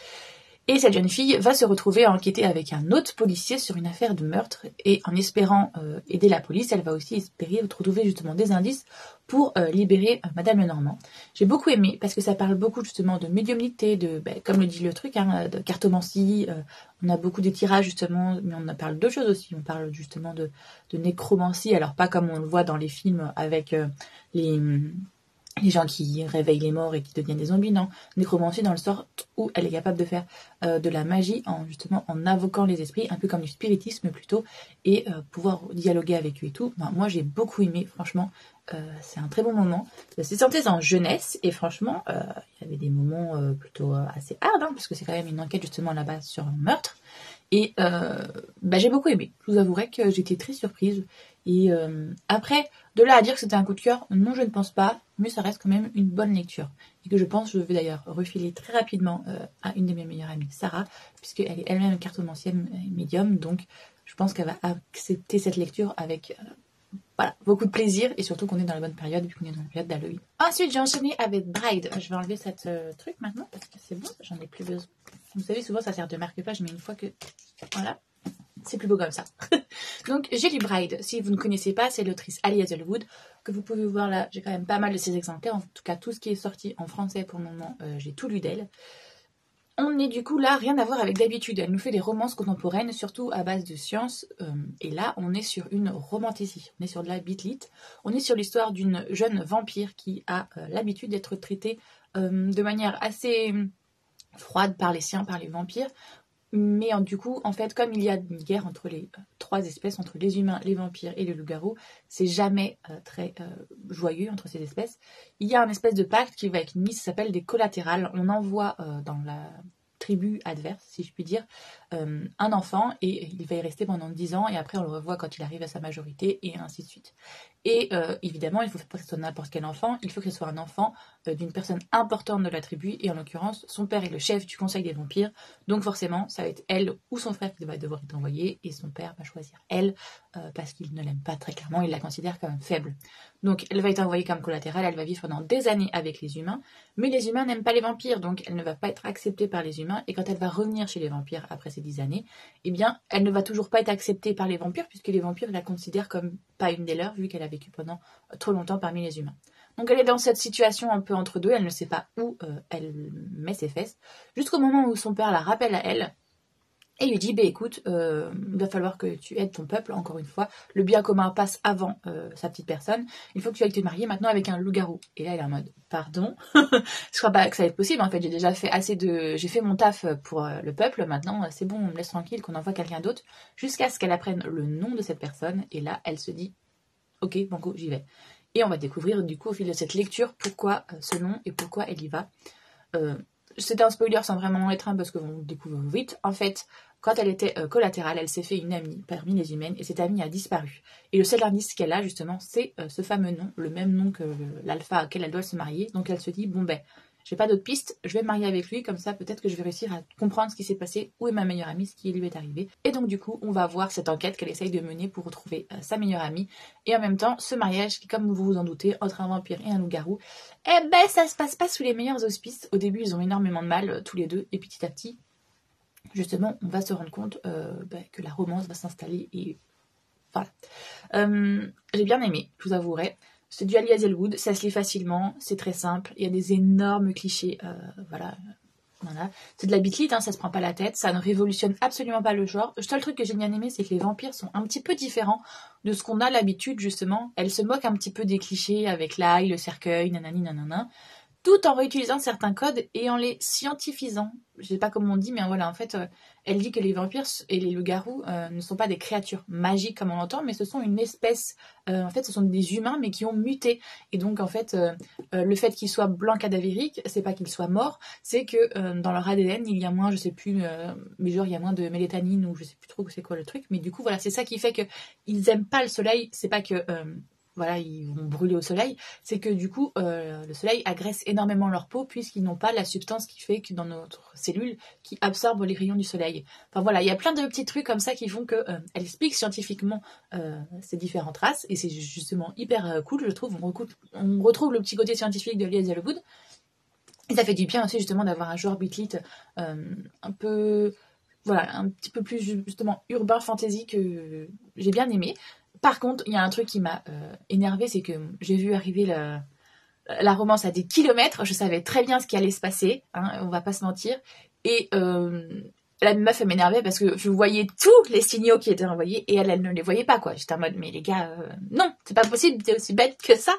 Et cette jeune fille va se retrouver à enquêter avec un autre policier sur une affaire de meurtre. Et en espérant aider la police, elle va aussi espérer retrouver justement des indices pour libérer Madame Lenormand. J'ai beaucoup aimé parce que ça parle beaucoup justement de médiumnité, comme le dit le truc, de cartomancie. On a beaucoup de tirages justement, mais on parle d'autres choses aussi. On parle justement de nécromancie, alors pas comme on le voit dans les films avec les gens qui réveillent les morts et qui deviennent des zombies, non. Nécromancie dans le sort où elle est capable de faire de la magie en invoquant les esprits, un peu comme du spiritisme plutôt, et pouvoir dialoguer avec eux et tout. Moi j'ai beaucoup aimé, franchement, c'est un très bon moment. C'est sorti en jeunesse et franchement, il y avait des moments plutôt assez hard, parce que c'est quand même une enquête justement à la base sur un meurtre. Et j'ai beaucoup aimé. Je vous avouerai que j'étais très surprise. Et après, de là à dire que c'était un coup de cœur, non, je ne pense pas, mais ça reste quand même une bonne lecture. Et que je pense, je vais d'ailleurs refiler très rapidement à une de mes meilleures amies, Sarah, puisqu'elle est elle-même cartomancienne médium, donc je pense qu'elle va accepter cette lecture avec beaucoup de plaisir, et surtout qu'on est dans la bonne période, vu qu'on est dans la période d'Halloween. Ensuite, j'ai enchaîné avec Bride. Je vais enlever cette truc maintenant, parce que c'est bon, j'en ai plus besoin. Vous savez, souvent ça sert de marque-page, mais une fois que... Voilà. C'est plus beau comme ça. Donc j'ai lu Bride. Si vous ne connaissez pas, c'est l'autrice Ali Hazelwood, que vous pouvez voir là. J'ai quand même pas mal de ses exemplaires. En tout cas, tout ce qui est sorti en français pour le moment, j'ai tout lu d'elle. On est du coup là, rien à voir avec d'habitude. Elle nous fait des romances contemporaines, surtout à base de science. Et là, on est sur une romantésie. On est sur de la bitlit. On est sur l'histoire d'une jeune vampire qui a l'habitude d'être traitée de manière assez froide par les siens, par les vampires. Mais du coup, en fait, comme il y a une guerre entre les 3 espèces, entre les humains, les vampires et les loups-garous, c'est jamais très joyeux entre ces espèces. Il y a un espèce de pacte qui va être mis, ça s'appelle des collatérales. On envoie dans la tribu adverse, si je puis dire, un enfant, et il va y rester pendant 10 ans, et après on le revoit quand il arrive à sa majorité, et ainsi de suite. Et évidemment, il faut pas que ce soit n'importe quel enfant, il faut que ce soit un enfant d'une personne importante de la tribu, et en l'occurrence, son père est le chef du conseil des vampires, donc forcément, ça va être elle ou son frère qui va devoir être envoyé, et son père va choisir elle, parce qu'il ne l'aime pas très clairement, il la considère comme faible. Donc elle va être envoyée comme collatérale, elle va vivre pendant des années avec les humains, mais les humains n'aiment pas les vampires, donc elle ne va pas être acceptée par les humains, et quand elle va revenir chez les vampires après ces 10 années, eh bien, elle ne va toujours pas être acceptée par les vampires, puisque les vampires la considèrent comme pas une des leurs, vu qu'elle a vécu pendant trop longtemps parmi les humains. Donc elle est dans cette situation un peu entre deux, elle ne sait pas où elle met ses fesses, jusqu'au moment où son père la rappelle à elle, et lui dit, écoute, il va falloir que tu aides ton peuple, encore une fois, le bien commun passe avant sa petite personne, il faut que tu ailles te marier maintenant avec un loup-garou. Et là, elle est en mode, pardon, je crois pas que ça va être possible, en fait, j'ai déjà fait j'ai fait mon taf pour le peuple, maintenant c'est bon, on me laisse tranquille, qu'on envoie quelqu'un d'autre, jusqu'à ce qu'elle apprenne le nom de cette personne, et là, elle se dit, ok, banco, j'y vais. Et on va découvrir, du coup, au fil de cette lecture, pourquoi ce nom et pourquoi elle y va. C'est un spoiler sans vraiment en être un, parce que vous découvrez vite. En fait, quand elle était collatérale, elle s'est fait une amie parmi les humaines, et cette amie a disparu. Et le seul indice qu'elle a, justement, c'est ce fameux nom, le même nom que l'alpha auquel elle doit se marier. Donc elle se dit, j'ai pas d'autres pistes, je vais me marier avec lui, comme ça peut-être que je vais réussir à comprendre ce qui s'est passé, où est ma meilleure amie, ce qui lui est arrivé. Et donc du coup, on va voir cette enquête qu'elle essaye de mener pour retrouver sa meilleure amie. Et en même temps, ce mariage qui, comme vous vous en doutez, entre un vampire et un loup-garou, eh ben ça se passe pas sous les meilleurs auspices. Au début, ils ont énormément de mal, tous les deux, et petit à petit, justement, on va se rendre compte que la romance va s'installer et voilà. J'ai bien aimé, je vous avouerai. C'est du Ali Hazelwood, ça se lit facilement, c'est très simple, il y a des énormes clichés, voilà. C'est de la bitlite, ça se prend pas la tête, ça ne révolutionne absolument pas le genre. Le seul truc que j'ai bien aimé, c'est que les vampires sont un petit peu différents de ce qu'on a l'habitude, justement. Elles se moquent un petit peu des clichés avec l'ail, le cercueil, nanani nanana, tout en réutilisant certains codes et en les scientifisant. Je sais pas comment on dit, mais voilà, en fait, elle dit que les vampires et les loups-garous ne sont pas des créatures magiques comme on l'entend, mais ce sont une espèce, en fait, ce sont des humains, mais qui ont muté. Et donc, en fait, le fait qu'ils soient blancs cadavériques, c'est pas qu'ils soient morts, c'est que dans leur ADN, il y a moins, je sais plus, mais genre, il y a moins de mélatonine, ou je sais plus trop c'est quoi le truc, mais du coup, voilà, c'est ça qui fait que ils aiment pas le soleil, c'est pas que... voilà, ils vont brûler au soleil, c'est que du coup, le soleil agresse énormément leur peau puisqu'ils n'ont pas la substance qui fait que dans notre cellule qui absorbe les rayons du soleil. Enfin voilà, il y a plein de petits trucs comme ça qui font que elle explique scientifiquement ces différentes races et c'est justement hyper cool, je trouve. On retrouve le petit côté scientifique de Ali Hazelwood. Et ça fait du bien aussi justement d'avoir un genre bitlite un peu, voilà, un petit peu plus justement urbain fantasy que j'ai bien aimé. Par contre, il y a un truc qui m'a énervée, c'est que j'ai vu arriver la romance à des kilomètres. Je savais très bien ce qui allait se passer, on va pas se mentir. Et la meuf, elle m'énervait parce que je voyais tous les signaux qui étaient envoyés et elle ne les voyait pas, quoi. J'étais en mode, mais les gars, non, c'est pas possible, t'es aussi bête que ça.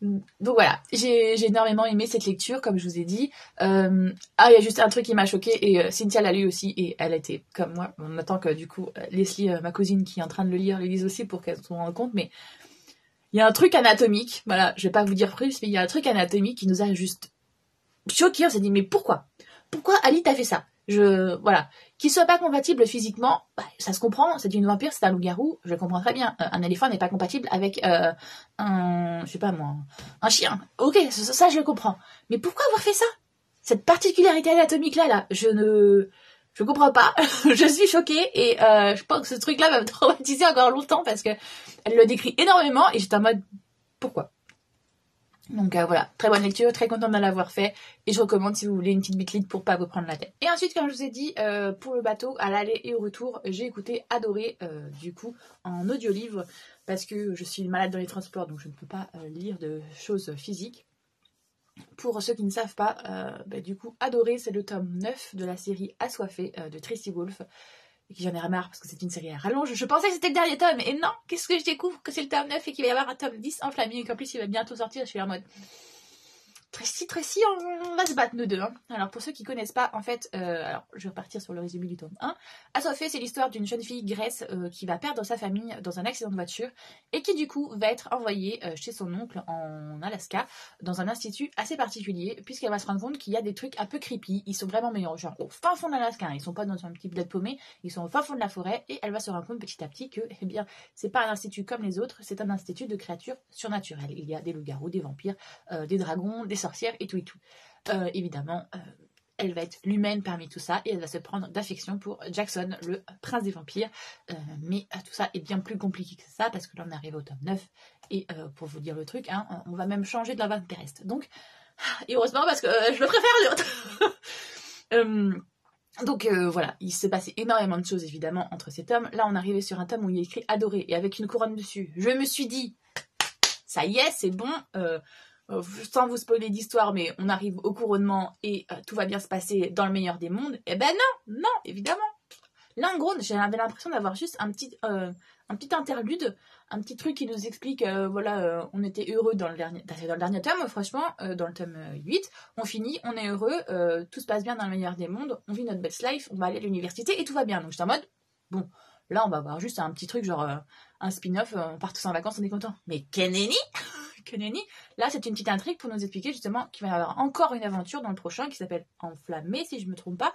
Donc voilà, j'ai énormément aimé cette lecture, comme je vous ai dit. Il y a juste un truc qui m'a choquée et Cynthia l'a lu aussi et elle était comme moi. On attend que du coup Leslie, ma cousine qui est en train de le lise aussi pour qu'elle se rende compte. Mais il y a un truc anatomique, voilà, je vais pas vous dire plus, mais il y a un truc anatomique qui nous a juste choqués. On s'est dit mais pourquoi Ali t'as fait ça? Voilà, qu'il soit pas compatible physiquement, ça se comprend, c'est une vampire, c'est un loup-garou, je le comprends très bien. Un éléphant n'est pas compatible avec je sais pas moi, un chien. Ok, ça je le comprends. Mais pourquoi avoir fait ça? Cette particularité anatomique là, je comprends pas. Je suis choquée et je pense que ce truc là va me traumatiser encore longtemps parce que elle le décrit énormément et j'étais en mode pourquoi? Donc voilà, très bonne lecture, très contente de l'avoir fait et je recommande si vous voulez une petite bitlite pour pas vous prendre la tête. Et ensuite, comme je vous ai dit, pour le bateau, à l'aller et au retour, j'ai écouté Adoré du coup en audiolivre parce que je suis malade dans les transports donc je ne peux pas lire de choses physiques. Pour ceux qui ne savent pas, du coup Adoré c'est le tome 9 de la série Assoiffé de Tracy Wolff. Et que j'en ai marre parce que c'est une série à rallonge. Je pensais que c'était le dernier tome, et non, qu'est-ce que je découvre que c'est le tome 9 et qu'il va y avoir un tome 10 enflammé, et qu'en plus il va bientôt sortir, je suis en mode... Tracy, on va se battre nous deux. Alors pour ceux qui connaissent pas, en fait, alors je vais repartir sur le résumé du tome 1. Assoiffée, c'est l'histoire d'une jeune fille Grace qui va perdre sa famille dans un accident de voiture et qui du coup va être envoyée chez son oncle en Alaska dans un institut assez particulier puisqu'elle va se rendre compte qu'il y a des trucs un peu creepy. Ils sont vraiment meilleurs, genre au fin fond de l'Alaska. Ils sont pas dans un petit bled paumé, ils sont au fin fond de la forêt et elle va se rendre compte petit à petit que, eh bien, c'est pas un institut comme les autres, c'est un institut de créatures surnaturelles. Il y a des loups-garous, des vampires, des dragons, des sorcières et tout et tout. Évidemment, elle va être l'humaine parmi tout ça et elle va se prendre d'affection pour Jackson, le prince des vampires. Mais tout ça est bien plus compliqué que ça parce que là on arrive au tome 9 et pour vous dire le truc, on va même changer de la vague terrestre. Donc, et heureusement parce que je le préfère l'autre. Donc voilà, il s'est passé énormément de choses évidemment entre ces tomes. Là on arrivait sur un tome où il est écrit Adoré et avec une couronne dessus. Je me suis dit, ça y est, c'est bon. Sans vous spoiler d'histoire, mais on arrive au couronnement et tout va bien se passer dans le meilleur des mondes. Eh ben non, évidemment. Là, en gros, j'avais l'impression d'avoir juste un petit interlude, un petit truc qui nous explique, on était heureux dans le dernier tome, franchement, dans le tome 8, on finit, on est heureux, tout se passe bien dans le meilleur des mondes, on vit notre best life, on va aller à l'université et tout va bien. Donc j'étais en mode, bon, là on va avoir juste un petit truc, genre un spin-off, on part tous en vacances, on est content. Mais Keneni, là c'est une petite intrigue pour nous expliquer justement qu'il va y avoir encore une aventure dans le prochain qui s'appelle Enflammé, si je me trompe pas.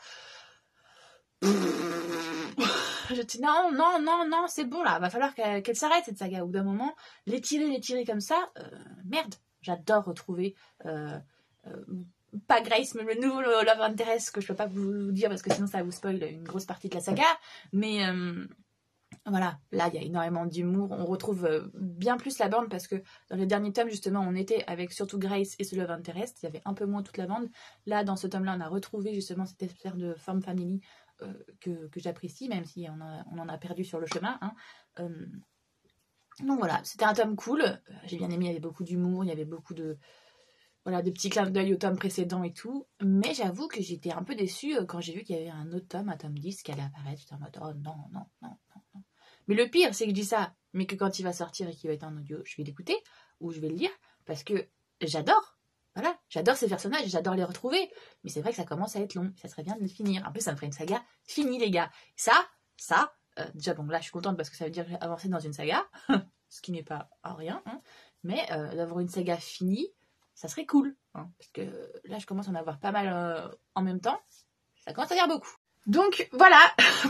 Je dis non, c'est bon là, va falloir qu'elle s'arrête cette saga. Au bout d'un moment, l'étirer comme ça, merde. J'adore retrouver pas Grace, mais le nouveau Love Interest, que je peux pas vous dire parce que sinon ça vous spoil une grosse partie de la saga. Mais voilà, là il y a énormément d'humour. On retrouve bien plus la bande parce que dans le dernier tome, justement, on était avec surtout Grace et ce Love Interest. Il y avait un peu moins toute la bande. Là, dans ce tome-là, on a retrouvé justement cette espèce de forme family que j'apprécie, même si on en a perdu sur le chemin. Hein. Donc voilà, c'était un tome cool. J'ai bien aimé, il y avait beaucoup d'humour, il y avait beaucoup de petits clins d'œil au tome précédent et tout. Mais j'avoue que j'étais un peu déçue quand j'ai vu qu'il y avait un autre tome, un tome 10 qui allait apparaître. J'étais en mode, oh non, non, non, non, non. Mais le pire, c'est que je dis ça, mais que quand il va sortir et qu'il va être en audio, je vais l'écouter ou je vais le lire parce que j'adore. Voilà, j'adore ces personnages, j'adore les retrouver. Mais c'est vrai que ça commence à être long. Ça serait bien de le finir. Un peu, ça me ferait une saga finie, les gars. Ça, déjà, bon, là, je suis contente parce que ça veut dire que j'ai avancé dans une saga, ce qui n'est pas rien. Hein. Mais d'avoir une saga finie, ça serait cool, hein, parce que là je commence à en avoir pas mal en même temps, ça commence à faire beaucoup. Donc voilà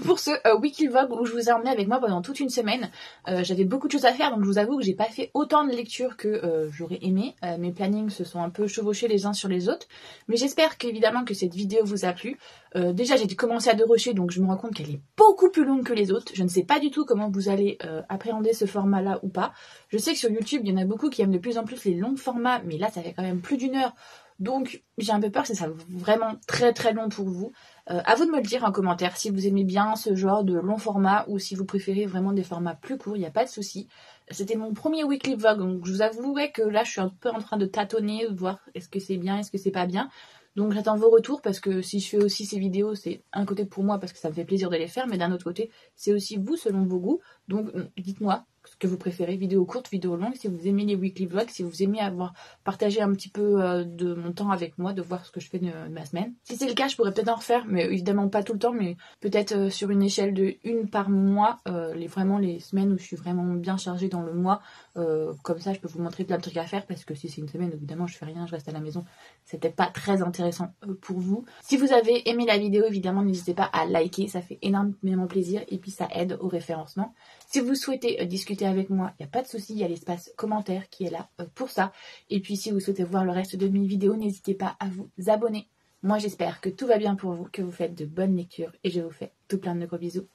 pour ce weekly vlog où je vous ai emmené avec moi pendant toute une semaine. J'avais beaucoup de choses à faire, donc je vous avoue que j'ai pas fait autant de lectures que j'aurais aimé. Mes plannings se sont un peu chevauchés les uns sur les autres, mais j'espère qu'évidemment que cette vidéo vous a plu. Déjà j'ai commencé à rusher, donc je me rends compte qu'elle est beaucoup plus longue que les autres. Je ne sais pas du tout comment vous allez appréhender ce format là ou pas. Je sais que sur YouTube il y en a beaucoup qui aiment de plus en plus les longs formats, mais là ça fait quand même plus d'une heure. Donc j'ai un peu peur que ça soit vraiment très très long pour vous. À vous de me le dire en commentaire si vous aimez bien ce genre de long format ou si vous préférez vraiment des formats plus courts, il n'y a pas de souci. C'était mon premier weekly vlog, donc je vous avouerai que là je suis un peu en train de tâtonner, de voir est-ce que c'est bien, est-ce que c'est pas bien. Donc j'attends vos retours parce que si je fais aussi ces vidéos, c'est un côté pour moi parce que ça me fait plaisir de les faire, mais d'un autre côté, c'est aussi vous selon vos goûts. Donc dites-moi ce que vous préférez, vidéo courte, vidéo longue, si vous aimez les weekly vlogs, si vous aimez avoir partagé un petit peu de mon temps avec moi, de voir ce que je fais de ma semaine. Si c'est le cas, je pourrais peut-être en refaire, mais évidemment pas tout le temps, mais peut-être sur une échelle de 1 par mois, vraiment les semaines où je suis vraiment bien chargée dans le mois, comme ça je peux vous montrer plein de trucs à faire, parce que si c'est une semaine, évidemment je fais rien, je reste à la maison, c'est peut-être pas très intéressant pour vous. Si vous avez aimé la vidéo, évidemment n'hésitez pas à liker, ça fait énormément plaisir et puis ça aide au référencement. Si vous souhaitez discuter avec moi, il n'y a pas de souci, il y a l'espace commentaire qui est là pour ça. Et puis si vous souhaitez voir le reste de mes vidéos, n'hésitez pas à vous abonner. Moi j'espère que tout va bien pour vous, que vous faites de bonnes lectures et je vous fais tout plein de gros bisous.